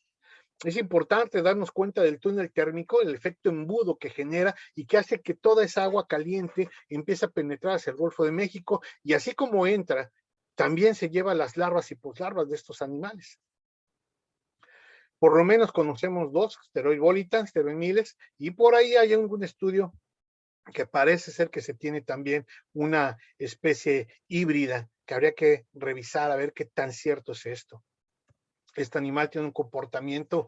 Es importante darnos cuenta del túnel térmico, el efecto embudo que genera y que hace que toda esa agua caliente empiece a penetrar hacia el Golfo de México y así como entra, también se lleva las larvas y poslarvas de estos animales. Por lo menos conocemos 2, Steroid miles, y por ahí hay algún estudio que parece ser que se tiene también una especie híbrida que habría que revisar a ver qué tan cierto es esto. Este animal tiene un comportamiento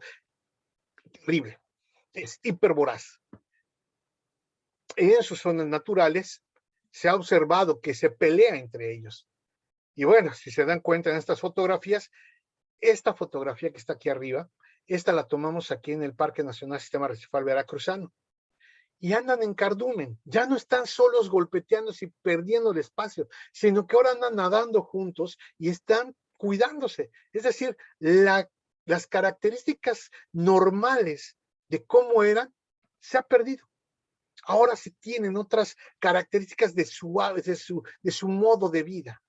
terrible, es hipervoraz. En sus zonas naturales se ha observado que se pelea entre ellos. Y bueno, si se dan cuenta en estas fotografías, esta fotografía que está aquí arriba, esta la tomamos aquí en el Parque Nacional Sistema Arrecifal Veracruzano. Y andan en cardumen, ya no están solos golpeteándose y perdiendo el espacio, sino que ahora andan nadando juntos y están cuidándose. Es decir, las características normales de cómo eran se ha perdido. Ahora se tienen otras características de su modo de vida.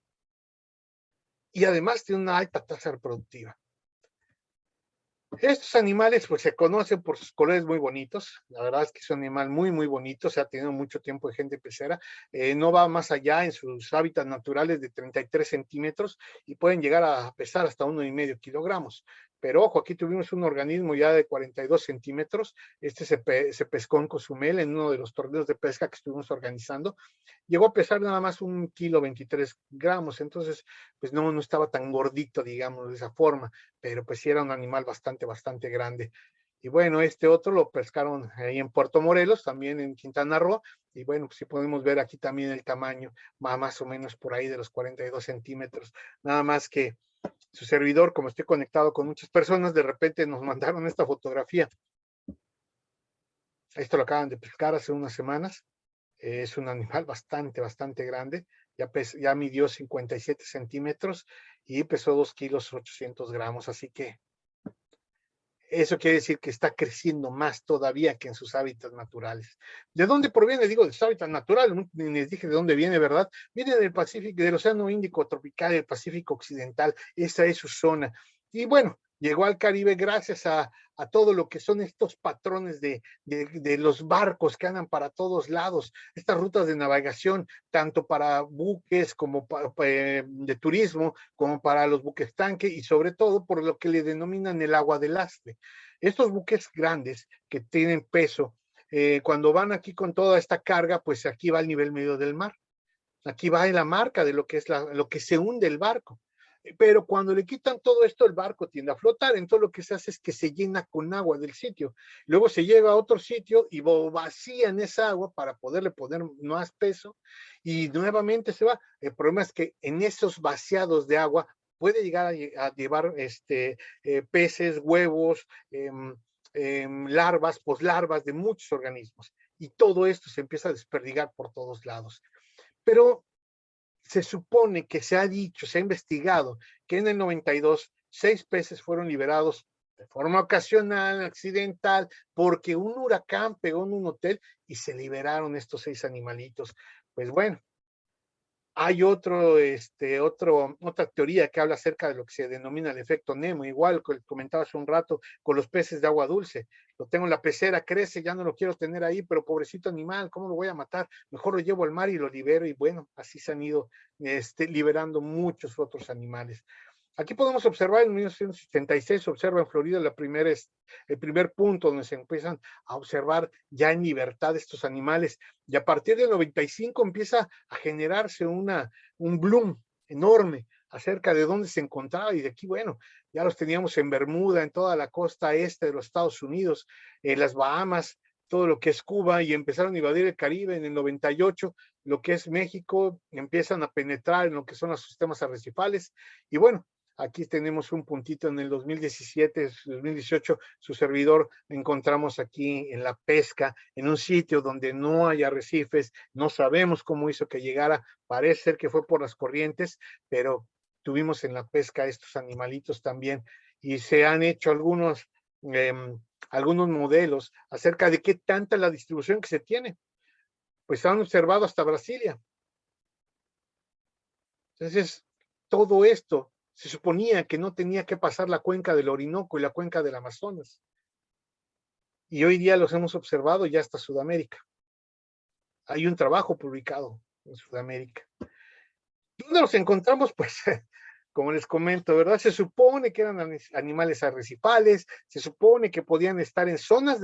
Y además tiene una alta tasa reproductiva. Estos animales pues se conocen por sus colores muy bonitos, la verdad es que es un animal muy muy bonito, se ha tenido mucho tiempo de gente pecera, no va más allá en sus hábitats naturales de 33 centímetros y pueden llegar a pesar hasta 1,5 kilogramos. Pero ojo, aquí tuvimos un organismo ya de 42 centímetros, se pescó en Cozumel en uno de los torneos de pesca que estuvimos organizando, llegó a pesar nada más 1,23 kilogramos, entonces pues no estaba tan gordito, digamos, de esa forma, pero pues sí era un animal bastante grande. Y bueno, este otro lo pescaron ahí en Puerto Morelos, también en Quintana Roo, y bueno, pues sí podemos ver aquí también el tamaño, va más o menos por ahí de los 42 centímetros, nada más que su servidor, como estoy conectado con muchas personas, de repente nos mandaron esta fotografía. Esto lo acaban de pescar hace unas semanas, es un animal bastante grande, ya midió 57 centímetros y pesó 2,8 kilos, así que eso quiere decir que está creciendo más todavía que en sus hábitats naturales. ¿De dónde proviene? Digo, de sus hábitats naturales, ni les dije de dónde viene, ¿verdad? Viene del Pacífico, del Océano Índico tropical, del Pacífico Occidental, esa es su zona. Y bueno, llegó al Caribe gracias a todo lo que son estos patrones de los barcos que andan para todos lados, estas rutas de navegación, tanto para buques como de turismo, como para los buques tanque y sobre todo por lo que le denominan el agua del lastre. Estos buques grandes que tienen peso, cuando van aquí con toda esta carga, pues aquí va al nivel medio del mar. Aquí va en la marca de lo que es lo que se hunde el barco. Pero cuando le quitan todo esto, el barco tiende a flotar. Entonces lo que se hace es que se llena con agua del sitio. Luego se lleva a otro sitio y vacían esa agua para poderle poner más peso y nuevamente se va. El problema es que en esos vaciados de agua puede llegar a llevar peces, huevos, larvas, poslarvas de muchos organismos. Y todo esto se empieza a desperdigar por todos lados. Pero se supone que se ha dicho, se ha investigado que en el 92 6 peces fueron liberados de forma ocasional, accidental, porque un huracán pegó en un hotel y se liberaron estos 6 animalitos. Pues bueno, hay otra teoría que habla acerca de lo que se denomina el efecto Nemo, igual que comentaba hace un rato con los peces de agua dulce. Lo tengo en la pecera, crece, ya no lo quiero tener ahí, pero pobrecito animal, ¿cómo lo voy a matar? Mejor lo llevo al mar y lo libero y bueno, así se han ido liberando muchos otros animales. Aquí podemos observar en 1976, se observa en Florida el primer punto donde se empiezan a observar ya en libertad estos animales y a partir del 95 empieza a generarse un bloom enorme acerca de dónde se encontraba y de aquí, bueno, ya los teníamos en Bermuda, en toda la costa este de los Estados Unidos, en las Bahamas, todo lo que es Cuba y empezaron a invadir el Caribe en el 98, lo que es México, empiezan a penetrar en lo que son los sistemas arrecifales y bueno, aquí tenemos un puntito en el 2017, 2018, su servidor encontramos aquí en la pesca, en un sitio donde no hay arrecifes, no sabemos cómo hizo que llegara, parece ser que fue por las corrientes, pero tuvimos en la pesca estos animalitos también y se han hecho eh, algunos modelos acerca de qué tanta la distribución que se tiene. Pues han observado hasta Brasilia. Entonces, todo esto se suponía que no tenía que pasar la cuenca del Orinoco y la cuenca del Amazonas. Y hoy día los hemos observado ya hasta Sudamérica. Hay un trabajo publicado en Sudamérica. ¿Dónde los encontramos? Pues, como les comento, ¿verdad? Se supone que eran animales arrecifales, se supone que podían estar en zonas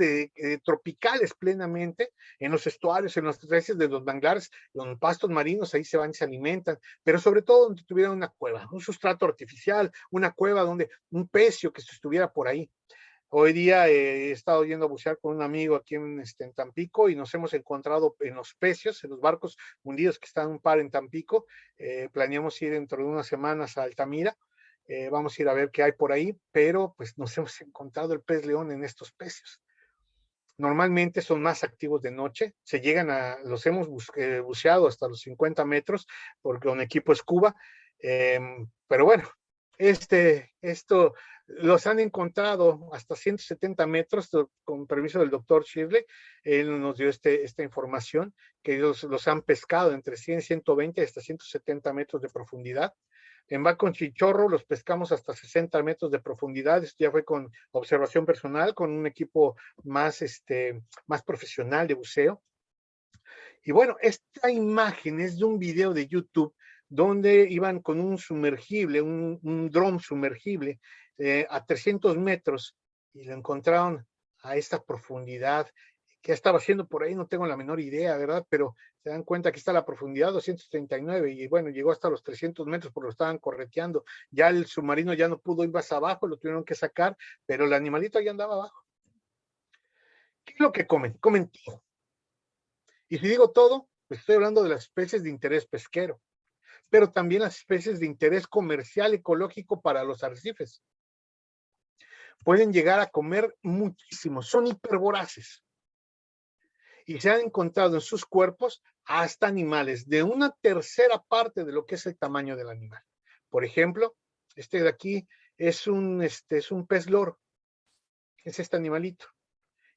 tropicales plenamente, en los estuarios, en los trechos de los manglares, los pastos marinos, ahí se van y se alimentan, pero sobre todo donde tuvieran una cueva, un sustrato artificial, una cueva donde un pecio que estuviera por ahí. Hoy día he estado yendo a bucear con un amigo aquí en Tampico y nos hemos encontrado en los pecios, en los barcos hundidos que están un par en Tampico. Planeamos ir dentro de unas semanas a Altamira. Vamos a ir a ver qué hay por ahí, pero pues nos hemos encontrado el pez león en estos pecios. Normalmente son más activos de noche, los hemos buceado hasta los 50 metros porque un equipo scuba, pero bueno, esto los han encontrado hasta 170 metros con permiso del doctor Shirley. Él nos dio esta información que ellos los han pescado entre 100 y 120 hasta 170 metros de profundidad. En Baconchichorro los pescamos hasta 60 metros de profundidad. Esto ya fue con observación personal, con un equipo más, más profesional de buceo. Y bueno, esta imagen es de un video de YouTube donde iban con un sumergible, un dron sumergible a 300 metros y lo encontraron a esta profundidad. ¿Qué estaba haciendo por ahí? No tengo la menor idea, ¿verdad? Pero se dan cuenta que está la profundidad 239 y bueno, llegó hasta los 300 metros porque lo estaban correteando. Ya el submarino ya no pudo ir más abajo, lo tuvieron que sacar, pero el animalito ya andaba abajo. ¿Qué es lo que comen? Comen todo. Y si digo todo, pues estoy hablando de las especies de interés pesquero, pero también las especies de interés comercial ecológico para los arrecifes. Pueden llegar a comer muchísimo, son hipervoraces. Y se han encontrado en sus cuerpos hasta animales de una tercera parte de lo que es el tamaño del animal. Por ejemplo, este de aquí es un pez loro, es este animalito.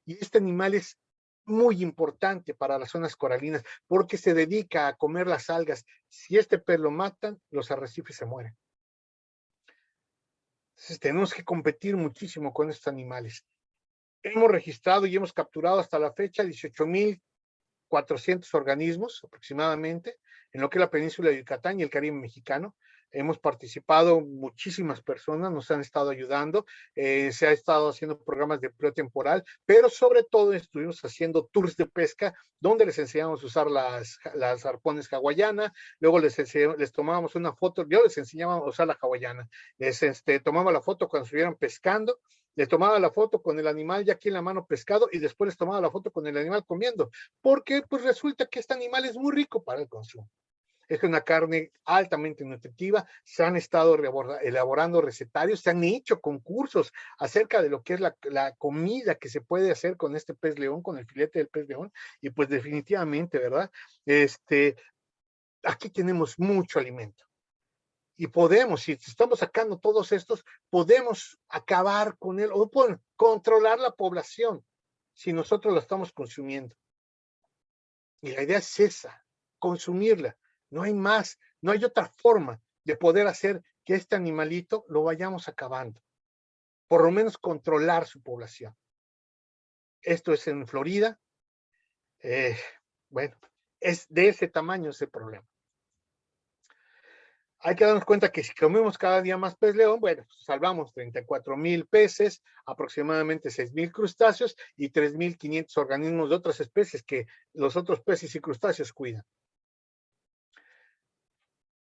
Y este animal es muy importante para las zonas coralinas porque se dedica a comer las algas. Si este pez lo matan, los arrecifes se mueren. Entonces tenemos que competir muchísimo con estos animales. Hemos registrado y hemos capturado hasta la fecha 18,400 organismos aproximadamente en lo que es la península de Yucatán y el Caribe mexicano. Hemos participado muchísimas personas, nos han estado ayudando, se ha estado haciendo programas de empleo temporal, pero sobre todo estuvimos haciendo tours de pesca donde les enseñamos a usar las arpones hawaiana, luego les tomábamos una foto, yo les enseñaba a usar la hawaiana, les tomaba la foto cuando estuvieran pescando, les tomaba la foto con el animal ya aquí en la mano pescado y después les tomaba la foto con el animal comiendo, porque pues resulta que este animal es muy rico para el consumo. Es una carne altamente nutritiva, se han estado elaborando recetarios, se han hecho concursos acerca de lo que es la comida que se puede hacer con este pez león, con el filete del pez león, y pues definitivamente, ¿verdad? Aquí tenemos mucho alimento. Y podemos, si estamos sacando todos estos, podemos acabar con él o controlar la población si nosotros la estamos consumiendo. Y la idea es esa, consumirla. No hay más, no hay otra forma de poder hacer que este animalito lo vayamos acabando. Por lo menos controlar su población. Esto es en Florida. Bueno, es de ese tamaño ese problema. Hay que darnos cuenta que si comemos cada día más pez león, bueno, pues salvamos 34,000 peces, aproximadamente 6,000 crustáceos y 3,500 organismos de otras especies que los otros peces y crustáceos cuidan.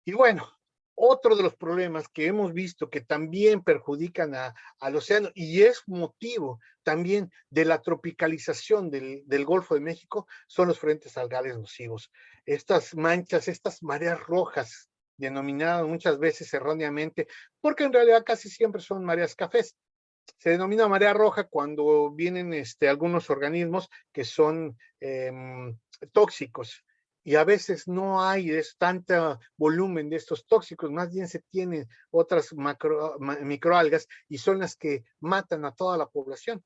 Y bueno, otro de los problemas que hemos visto que también perjudican al océano y es motivo también de la tropicalización del Golfo de México son los frentes algales nocivos. Estas manchas, estas mareas rojas, denominadas muchas veces erróneamente, porque en realidad casi siempre son mareas cafés. Se denomina marea roja cuando vienen algunos organismos que son tóxicos y a veces no hay tanto volumen de estos tóxicos, más bien se tienen otras microalgas y son las que matan a toda la población.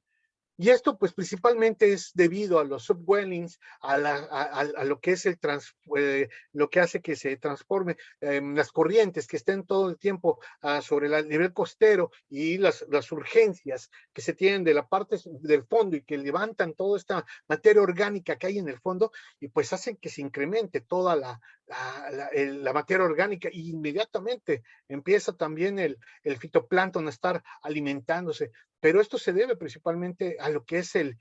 Y esto pues principalmente es debido a los subwellings, a lo que es lo que hace que se transforme las corrientes que estén todo el tiempo sobre el nivel costero y las urgencias que se tienen de la parte del fondo y que levantan toda esta materia orgánica que hay en el fondo y pues hacen que se incremente toda la materia orgánica y inmediatamente empieza también el fitoplancton a estar alimentándose. Pero esto se debe principalmente a lo que es el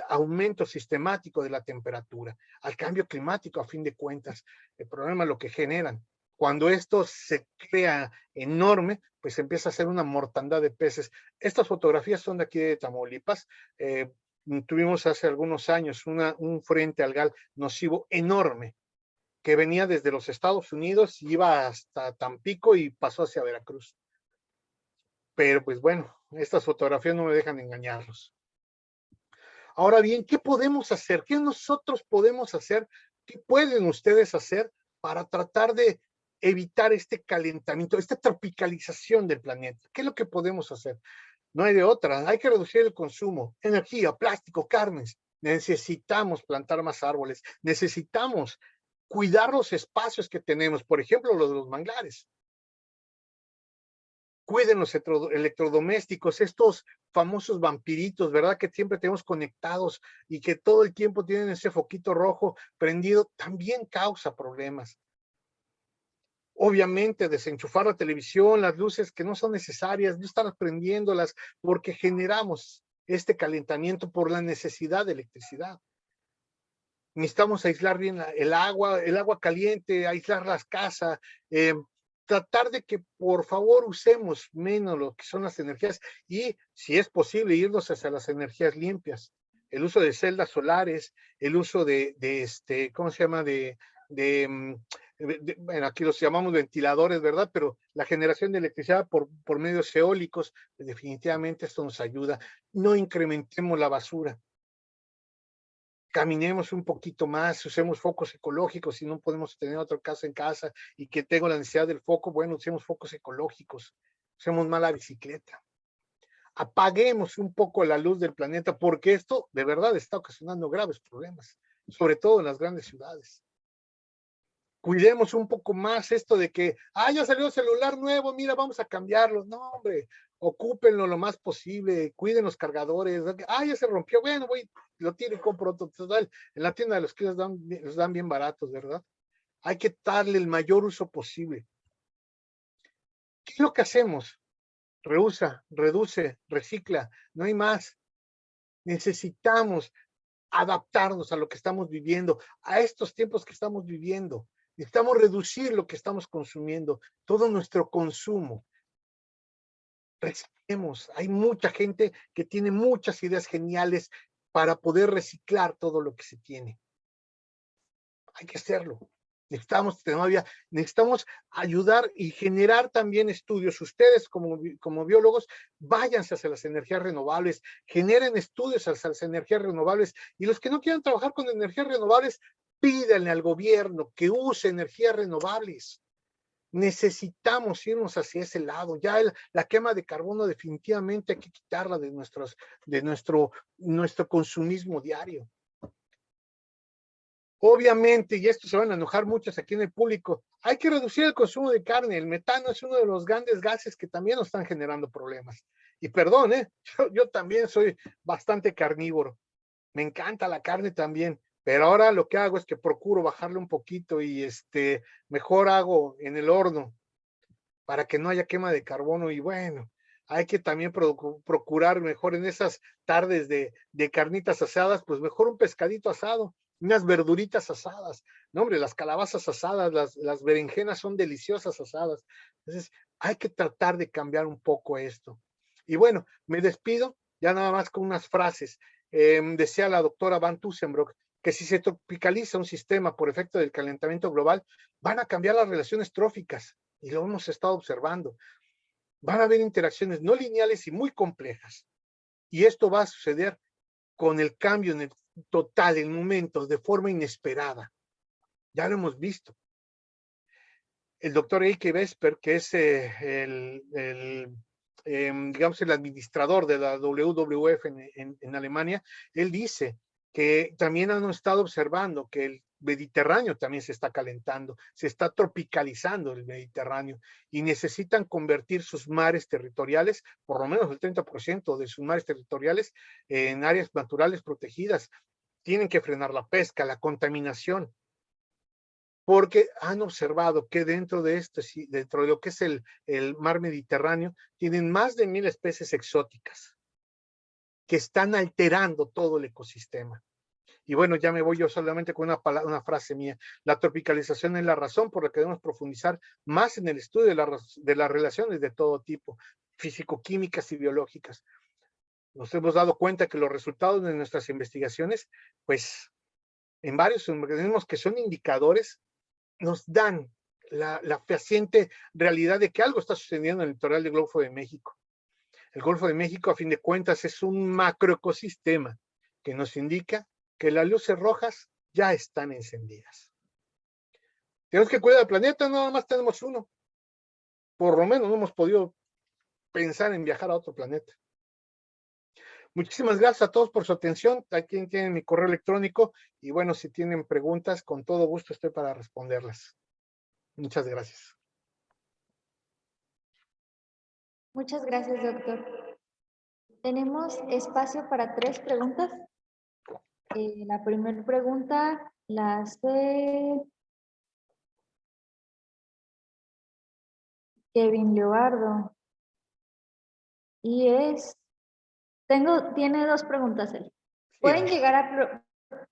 aumento sistemático de la temperatura, al cambio climático a fin de cuentas. El problema es lo que generan. Cuando esto se crea enorme, pues empieza a ser una mortandad de peces. Estas fotografías son de aquí de Tamaulipas. Tuvimos hace algunos años un frente algal nocivo enorme que venía desde los Estados Unidos, iba hasta Tampico y pasó hacia Veracruz. Pero pues bueno, estas fotografías no me dejan engañarlos. Ahora bien, ¿qué podemos hacer? ¿Qué nosotros podemos hacer? ¿Qué pueden ustedes hacer para tratar de evitar este calentamiento, esta tropicalización del planeta? ¿Qué es lo que podemos hacer? No hay de otra, hay que reducir el consumo, energía, plástico, carnes. Necesitamos plantar más árboles, necesitamos cuidar los espacios que tenemos, por ejemplo, los manglares. Cuiden los electrodomésticos, estos famosos vampiritos, ¿verdad? Que siempre tenemos conectados y que todo el tiempo tienen ese foquito rojo prendido, también causa problemas. Obviamente, desenchufar la televisión, las luces que no son necesarias, no estar prendiéndolas, porque generamos este calentamiento por la necesidad de electricidad. Necesitamos aislar bien el agua caliente, aislar las casas, tratar de que por favor usemos menos lo que son las energías y, si es posible, irnos hacia las energías limpias. El uso de celdas solares, el uso ¿cómo se llama? Bueno, aquí los llamamos ventiladores, ¿verdad? Pero la generación de electricidad por medios eólicos, pues definitivamente esto nos ayuda. No incrementemos la basura. Caminemos un poquito más, usemos focos ecológicos, si no podemos tener otra casa en casa y que tengo la necesidad del foco, bueno, usemos focos ecológicos, usemos más la bicicleta. Apaguemos un poco la luz del planeta, porque esto de verdad está ocasionando graves problemas, sobre todo en las grandes ciudades. Cuidemos un poco más esto de que, ya salió celular nuevo, mira, vamos a cambiarlo. No, hombre, ocúpenlo lo más posible, cuiden los cargadores. Ya se rompió, bueno, lo tiro y compro otro. Total, en la tienda de los que los dan bien baratos, ¿verdad? Hay que darle el mayor uso posible. ¿Qué es lo que hacemos? Reusa, reduce, recicla, no hay más. Necesitamos adaptarnos a lo que estamos viviendo, a estos tiempos que estamos viviendo. Necesitamos reducir lo que estamos consumiendo, todo nuestro consumo. Reciclemos. Hay mucha gente que tiene muchas ideas geniales para poder reciclar todo lo que se tiene. Hay que hacerlo. Necesitamos ayudar y generar también estudios. Ustedes como biólogos, váyanse hacia las energías renovables, generen estudios hacia las energías renovables y los que no quieran trabajar con energías renovables, pídanle al gobierno que use energías renovables. Necesitamos irnos hacia ese lado. Ya la quema de carbono definitivamente hay que quitarla de nuestro consumismo diario. Obviamente, y esto se van a enojar muchos aquí en el público, hay que reducir el consumo de carne. El metano es uno de los grandes gases que también nos están generando problemas. Y perdón, yo también soy bastante carnívoro. Me encanta la carne también, pero ahora lo que hago es que procuro bajarle un poquito y mejor hago en el horno para que no haya quema de carbono. Y bueno, hay que también procurar mejor en esas tardes de carnitas asadas, pues mejor un pescadito asado, unas verduritas asadas. No, hombre, las calabazas asadas, las berenjenas son deliciosas asadas. Entonces, hay que tratar de cambiar un poco esto. Y bueno, me despido ya nada más con unas frases. Decía la doctora Van Tussenbrock que si se tropicaliza un sistema por efecto del calentamiento global, van a cambiar las relaciones tróficas, y lo hemos estado observando. Van a haber interacciones no lineales y muy complejas. Y esto va a suceder con el cambio en el total, en momentos, de forma inesperada. Ya lo hemos visto. El doctor Eike Vesper, que es digamos, el administrador de la WWF en Alemania, él dice que también han estado observando que el Mediterráneo también se está calentando, se está tropicalizando el Mediterráneo y necesitan convertir sus mares territoriales, por lo menos el 30% de sus mares territoriales, en áreas naturales protegidas. Tienen que frenar la pesca, la contaminación, porque han observado que dentro de lo que es el mar Mediterráneo, tienen más de 1000 especies exóticas que están alterando todo el ecosistema. Y bueno, ya me voy yo solamente con una frase mía. La tropicalización es la razón por la que debemos profundizar más en el estudio de las relaciones de todo tipo, físico-químicas y biológicas. Nos hemos dado cuenta que los resultados de nuestras investigaciones, pues en varios organismos que son indicadores, nos dan la fehaciente realidad de que algo está sucediendo en el litoral del Golfo de México. El Golfo de México, a fin de cuentas, es un macroecosistema que nos indica que las luces rojas ya están encendidas. Tenemos que cuidar del planeta, nada más tenemos uno. Por lo menos no hemos podido pensar en viajar a otro planeta. Muchísimas gracias a todos por su atención. Aquí tienen mi correo electrónico y bueno, si tienen preguntas, con todo gusto estoy para responderlas. Muchas gracias. Muchas gracias, doctor. Tenemos espacio para 3 preguntas. La primera pregunta la hace Kevin Leobardo. Y tiene 2 preguntas él. ¿Pueden llegar a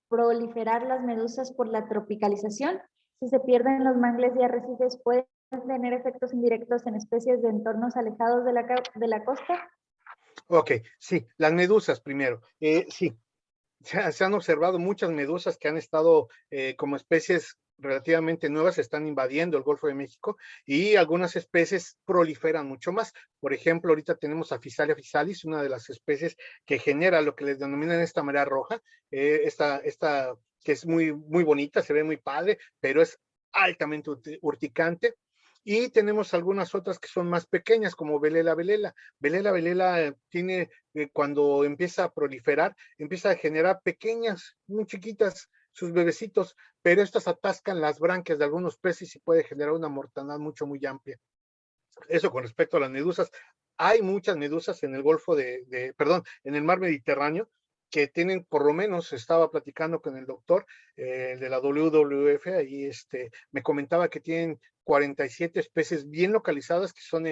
proliferar las medusas por la tropicalización? Si se pierden los mangles y arrecifes, ¿pueden tener efectos indirectos en especies de entornos alejados de la costa? Ok, sí, las medusas primero. Sí, se han observado muchas medusas que han estado como especies relativamente nuevas, están invadiendo el Golfo de México y algunas especies proliferan mucho más. Por ejemplo, ahorita tenemos a Physalia physalis, una de las especies que genera lo que les denominan esta marea roja, esta que es muy, muy bonita, se ve muy padre, pero es altamente urticante. Y tenemos algunas otras que son más pequeñas, como Velela velela. Velela velela tiene, cuando empieza a proliferar, empieza a generar pequeñas, muy chiquitas, sus bebecitos, pero estas atascan las branquias de algunos peces y puede generar una mortandad muy amplia. Eso con respecto a las medusas. Hay muchas medusas en el Golfo perdón, en el mar Mediterráneo, que tienen, por lo menos, estaba platicando con el doctor de la WWF, ahí me comentaba que tienen 47 especies bien localizadas que son,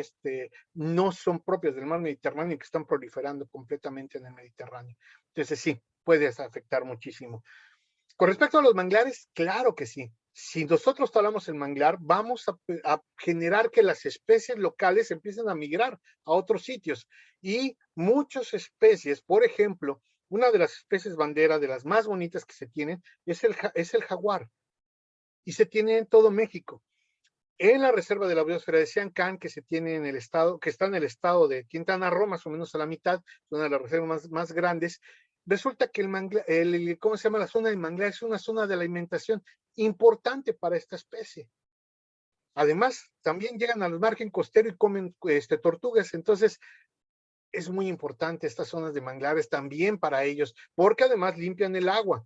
no son propias del mar Mediterráneo y que están proliferando completamente en el Mediterráneo. Entonces sí, puede afectar muchísimo. Con respecto a los manglares, claro que sí. Si nosotros talamos el manglar, vamos a generar que las especies locales empiecen a migrar a otros sitios. Y muchas especies, por ejemplo, una de las especies bandera, de las más bonitas que se tienen, es el jaguar. Y se tiene en todo México. En la reserva de la biosfera de Siancán, que se tiene en el estado, que está en el estado de Quintana Roo, más o menos a la mitad, una de las reservas más grandes, resulta que ¿cómo se llama? La zona de manglar es una zona de alimentación importante para esta especie. Además, también llegan al margen costero y comen tortugas, entonces es muy importante estas zonas de manglares también para ellos, porque además limpian el agua,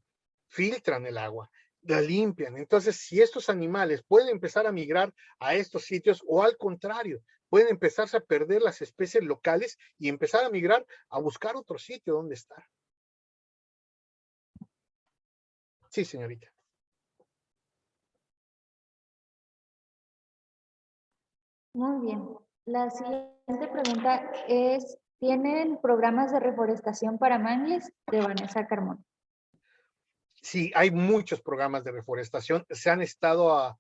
filtran el agua, la limpian. Entonces, si estos animales pueden empezar a migrar a estos sitios o al contrario, pueden empezarse a perder las especies locales y empezar a migrar a buscar otro sitio donde estar. Sí, señorita. Muy bien. La siguiente pregunta es, ¿tienen programas de reforestación para mangles? De Vanessa Carmona. Sí, hay muchos programas de reforestación. Se han estado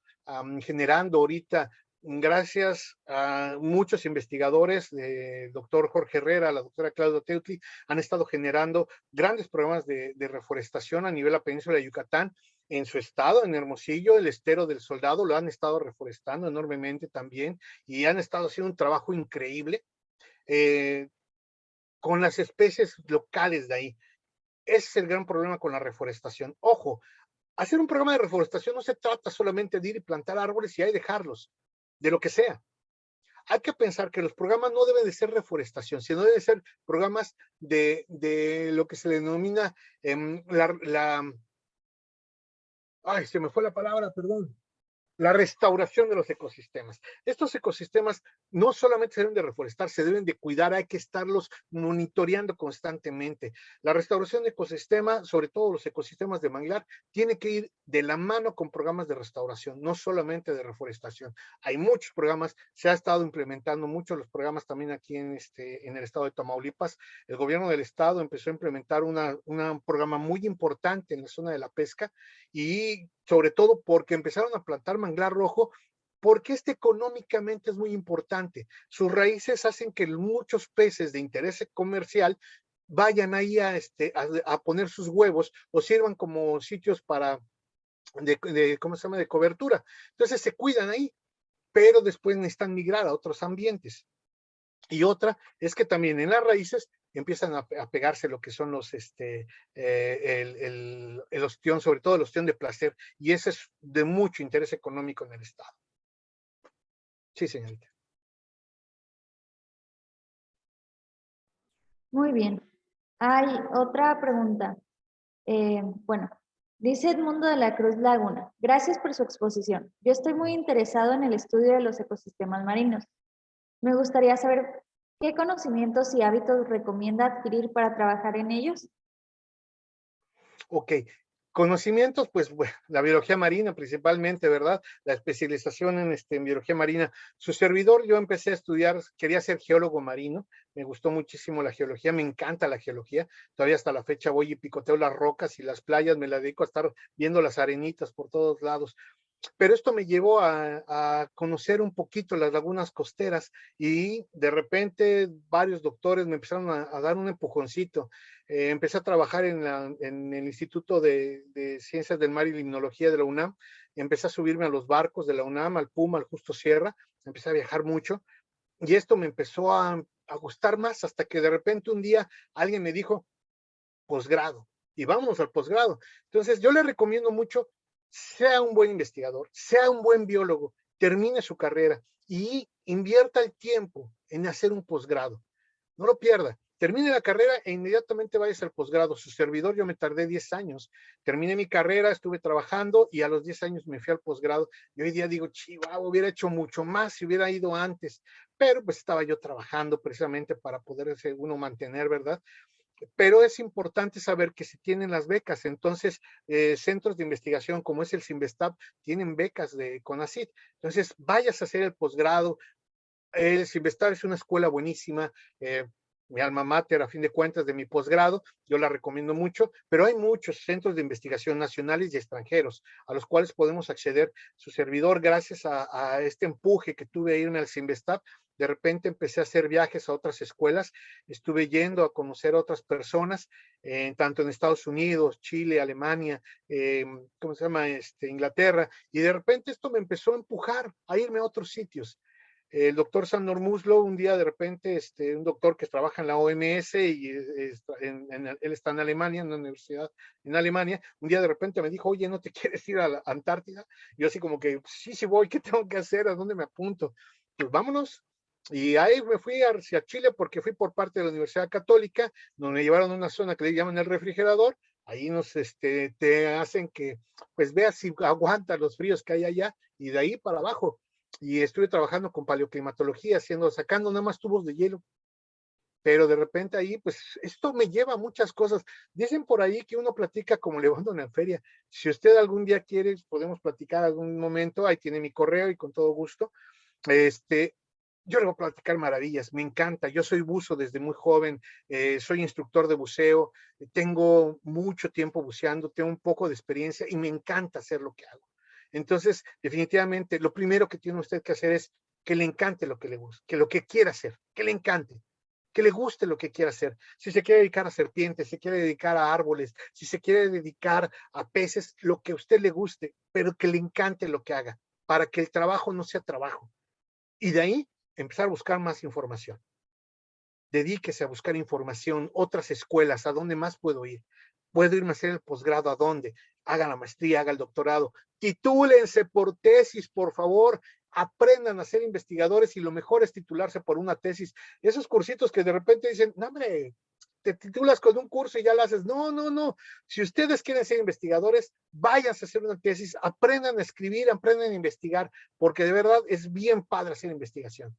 generando ahorita, gracias a muchos investigadores, el doctor Jorge Herrera, la doctora Claudia Teutli, han estado generando grandes programas de reforestación a nivel de la península de Yucatán. En su estado, en Hermosillo, el Estero del Soldado, lo han estado reforestando enormemente también y han estado haciendo un trabajo increíble con las especies locales de ahí. Ese es el gran problema con la reforestación. Ojo, hacer un programa de reforestación no se trata solamente de ir y plantar árboles y ahí dejarlos, de lo que sea. Hay que pensar que los programas no deben de ser reforestación, sino deben ser programas de lo que se denomina ay, se me fue la palabra, perdón. La restauración de los ecosistemas. Estos ecosistemas no solamente se deben de reforestar, se deben de cuidar, hay que estarlos monitoreando constantemente. La restauración de ecosistemas, sobre todo los ecosistemas de manglar, tiene que ir de la mano con programas de restauración, no solamente de reforestación. Hay muchos programas, se ha estado implementando muchos los programas también aquí en el estado de Tamaulipas. El gobierno del estado empezó a implementar un programa muy importante en la zona de la pesca y sobre todo porque empezaron a plantar manglar rojo, porque económicamente es muy importante. Sus raíces hacen que muchos peces de interés comercial vayan ahí a poner sus huevos o sirvan como sitios ¿cómo se llama?, de cobertura. Entonces se cuidan ahí, pero después necesitan migrar a otros ambientes. Y otra es que también en las raíces empiezan a pegarse lo que son el ostión, sobre todo el ostión de placer, y ese es de mucho interés económico en el estado. Sí, señorita. Muy bien. Hay otra pregunta. Bueno, dice Edmundo de la Cruz Laguna, gracias por su exposición. Yo estoy muy interesado en el estudio de los ecosistemas marinos. Me gustaría saber ¿Qué conocimientos y hábitos recomienda adquirir para trabajar en ellos? Ok, conocimientos, pues la biología marina principalmente, ¿verdad? La especialización en biología marina. Su servidor, yo empecé a estudiar, quería ser geólogo marino, me gustó muchísimo la geología, me encanta la geología, todavía hasta la fecha voy y picoteo las rocas y las playas, me la dedico a estar viendo las arenitas por todos lados. Pero esto me llevó a conocer un poquito las lagunas costeras y de repente varios doctores me empezaron a dar un empujoncito. Empecé a trabajar en el Instituto de Ciencias del Mar y Limnología de la UNAM. Empecé a subirme a los barcos de la UNAM, al Puma, al Justo Sierra. Empecé a viajar mucho y esto me empezó a gustar más hasta que de repente un día alguien me dijo, posgrado, y vámonos al posgrado. Entonces, yo le recomiendo mucho, sea un buen investigador, sea un buen biólogo, termine su carrera y invierta el tiempo en hacer un posgrado. No lo pierda. Termine la carrera e inmediatamente vayas al posgrado. Su servidor, yo me tardé 10 años. Terminé mi carrera, estuve trabajando y a los 10 años me fui al posgrado. Y hoy día digo, chihuahua, hubiera hecho mucho más si hubiera ido antes. Pero pues estaba yo trabajando precisamente para poderse uno mantener, ¿verdad? Pero es importante saber que si tienen las becas, entonces centros de investigación como es el CIMBESTAB tienen becas de CONACYT, entonces vayas a hacer el posgrado. El CIMBESTAB es una escuela buenísima, mi alma mater a fin de cuentas de mi posgrado, yo la recomiendo mucho, pero hay muchos centros de investigación nacionales y extranjeros a los cuales podemos acceder. Su servidor, gracias a este empuje que tuve a irme al CIMBESTAB, de repente empecé a hacer viajes a otras escuelas, estuve yendo a conocer a otras personas, tanto en Estados Unidos, Chile, Alemania, ¿cómo se llama? Inglaterra, y de repente esto me empezó a empujar a irme a otros sitios. El doctor Sandor Muslo, un día de repente, un doctor que trabaja en la OMS y él está en Alemania, en una universidad en Alemania, un día de repente me dijo, oye, ¿no te quieres ir a la Antártida? Yo así como que, sí, sí voy, ¿qué tengo que hacer? ¿A dónde me apunto? Pues vámonos. Y ahí me fui hacia Chile porque fui por parte de la Universidad Católica, donde me llevaron a una zona que le llaman el refrigerador. Ahí te hacen que, pues veas si aguanta los fríos que hay allá y de ahí para abajo. Y estuve trabajando con paleoclimatología, sacando nada más tubos de hielo. Pero de repente ahí, pues esto me lleva a muchas cosas. Dicen por ahí que uno platica como levando una feria. Si usted algún día quiere, podemos platicar algún momento. Ahí tiene mi correo y con todo gusto. Yo le voy a platicar maravillas, me encanta, yo soy buzo desde muy joven, soy instructor de buceo, tengo mucho tiempo buceando, tengo un poco de experiencia y me encanta hacer lo que hago. Entonces, definitivamente, lo primero que tiene usted que hacer es que le encante lo que le guste, que lo que quiera hacer, que le encante, que le guste lo que quiera hacer. Si se quiere dedicar a serpientes, si se quiere dedicar a árboles, si se quiere dedicar a peces, lo que a usted le guste, pero que le encante lo que haga, para que el trabajo no sea trabajo. Y de ahí empezar a buscar más información. Dedíquese a buscar información, otras escuelas, ¿a dónde más puedo ir? ¿Puedo irme a hacer el posgrado? ¿A dónde? Haga la maestría, haga el doctorado. Titúlense por tesis, por favor. Aprendan a ser investigadores y lo mejor es titularse por una tesis. Esos cursitos que de repente dicen, no, hombre, te titulas con un curso y ya lo haces. No, no, no. Si ustedes quieren ser investigadores, váyanse a hacer una tesis, aprendan a escribir, aprendan a investigar, porque de verdad es bien padre hacer investigación.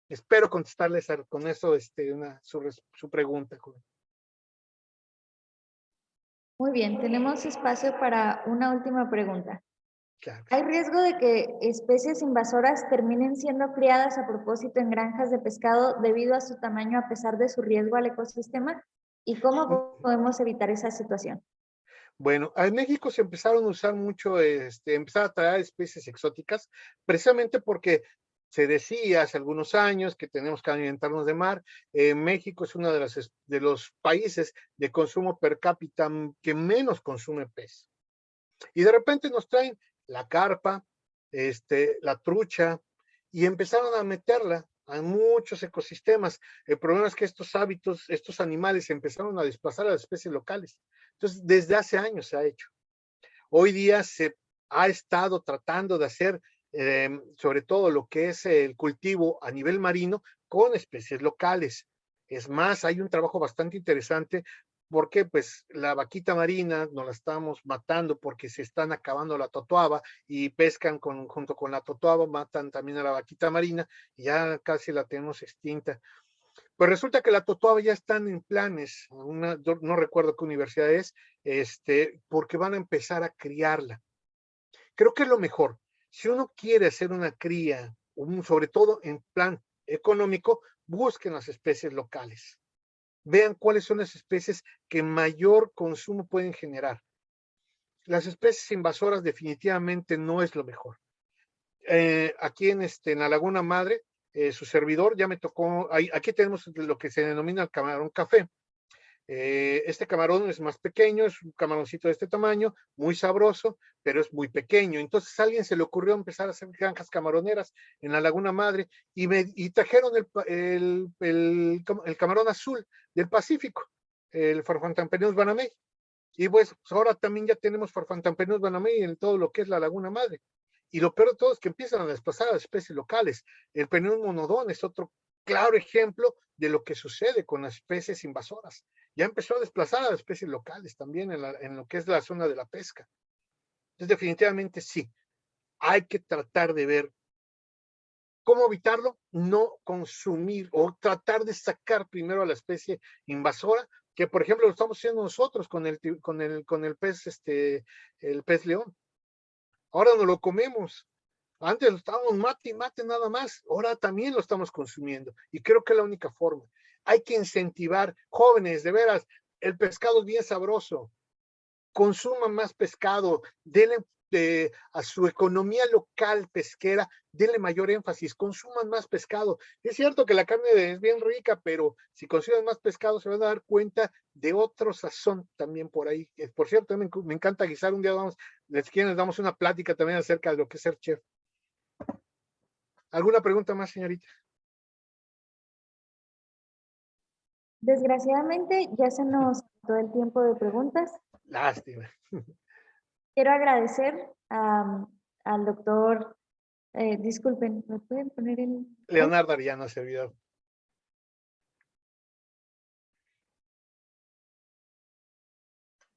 Espero contestarles con eso su pregunta. Muy bien, tenemos espacio para una última pregunta. Claro. ¿Hay riesgo de que especies invasoras terminen siendo criadas a propósito en granjas de pescado debido a su tamaño a pesar de su riesgo al ecosistema? ¿Y cómo podemos evitar esa situación? Bueno, en México se empezaron a usar mucho, empezar a traer especies exóticas, precisamente porque se decía hace algunos años que tenemos que alimentarnos de mar. México es uno de los países de consumo per cápita que menos consume pez. Y de repente nos traen la carpa, la trucha, y empezaron a meterla a muchos ecosistemas. El problema es que estos hábitos, estos animales empezaron a desplazar a las especies locales. Entonces, desde hace años se ha hecho. Hoy día se ha estado tratando de hacer, sobre todo lo que es el cultivo a nivel marino, con especies locales. Es más, hay un trabajo bastante interesante porque pues la vaquita marina nos la estamos matando porque se están acabando la totoaba y pescan junto con la totoaba, matan también a la vaquita marina y ya casi la tenemos extinta. Pues resulta que la totoaba ya están en planes, no recuerdo qué universidad es, porque van a empezar a criarla. Creo que es lo mejor. Si uno quiere hacer una cría, sobre todo en plan económico, busquen las especies locales. Vean cuáles son las especies que mayor consumo pueden generar. Las especies invasoras definitivamente no es lo mejor. Aquí en la Laguna Madre, su servidor ya me tocó, aquí tenemos lo que se denomina el camarón café. Este camarón es más pequeño, es un camaroncito de este tamaño, muy sabroso, pero es muy pequeño. Entonces a alguien se le ocurrió empezar a hacer granjas camaroneras en la Laguna Madre y trajeron el camarón azul del Pacífico, el Farfantapenius banamey. Y pues ahora también ya tenemos Farfantapenius banamey en todo lo que es la Laguna Madre. Y lo peor de todo es que empiezan a desplazar a las especies locales. El Penius monodón es otro claro ejemplo de lo que sucede con las especies invasoras. Ya empezó a desplazar a las especies locales también en lo que es la zona de la pesca. Entonces, definitivamente sí, hay que tratar de ver cómo evitarlo, no consumir o tratar de sacar primero a la especie invasora, que por ejemplo lo estamos haciendo nosotros con el pez, el pez león. Ahora no lo comemos. Antes lo estábamos mate y mate nada más. Ahora también lo estamos consumiendo. Y creo que es la única forma. Hay que incentivar jóvenes, de veras. El pescado es bien sabroso. Consuman más pescado. Denle a su economía local pesquera, denle mayor énfasis. Consuman más pescado. Es cierto que la carne es bien rica, pero si consumen más pescado se van a dar cuenta de otro sazón también por ahí. Por cierto, me encanta guisar. Un día les damos una plática también acerca de lo que es ser chef. ¿Alguna pregunta más, señorita? Desgraciadamente ya se nos agotó el tiempo de preguntas. Lástima. Quiero agradecer al doctor, disculpen, ¿me pueden poner el...? Leonardo Arellano, servidor.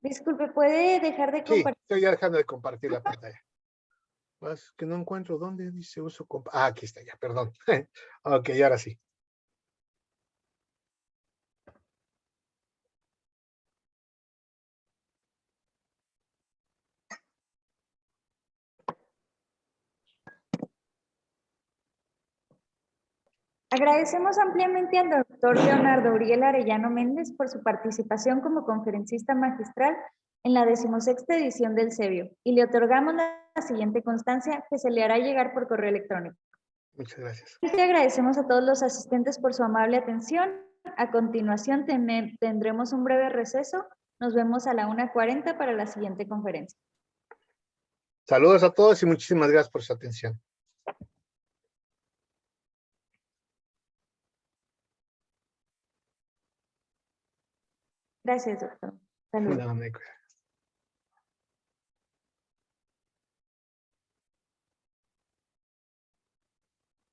Disculpe, ¿puede dejar de Sí, compartir? estoy ya dejando de compartir la pantalla. Más que no encuentro dónde dice uso. Aquí está ya, perdón. Ok, ahora sí. Agradecemos ampliamente al doctor Leonardo Uriel Arellano Méndez por su participación como conferencista magistral en la 16ª edición del CEBIO y le otorgamos la siguiente constancia que se le hará llegar por correo electrónico. Muchas gracias. Y agradecemos a todos los asistentes por su amable atención. A continuación tendremos un breve receso. Nos vemos a la 1:40 para la siguiente conferencia. Saludos a todos y muchísimas gracias por su atención. Gracias, doctor. Saludos. No, me cuida.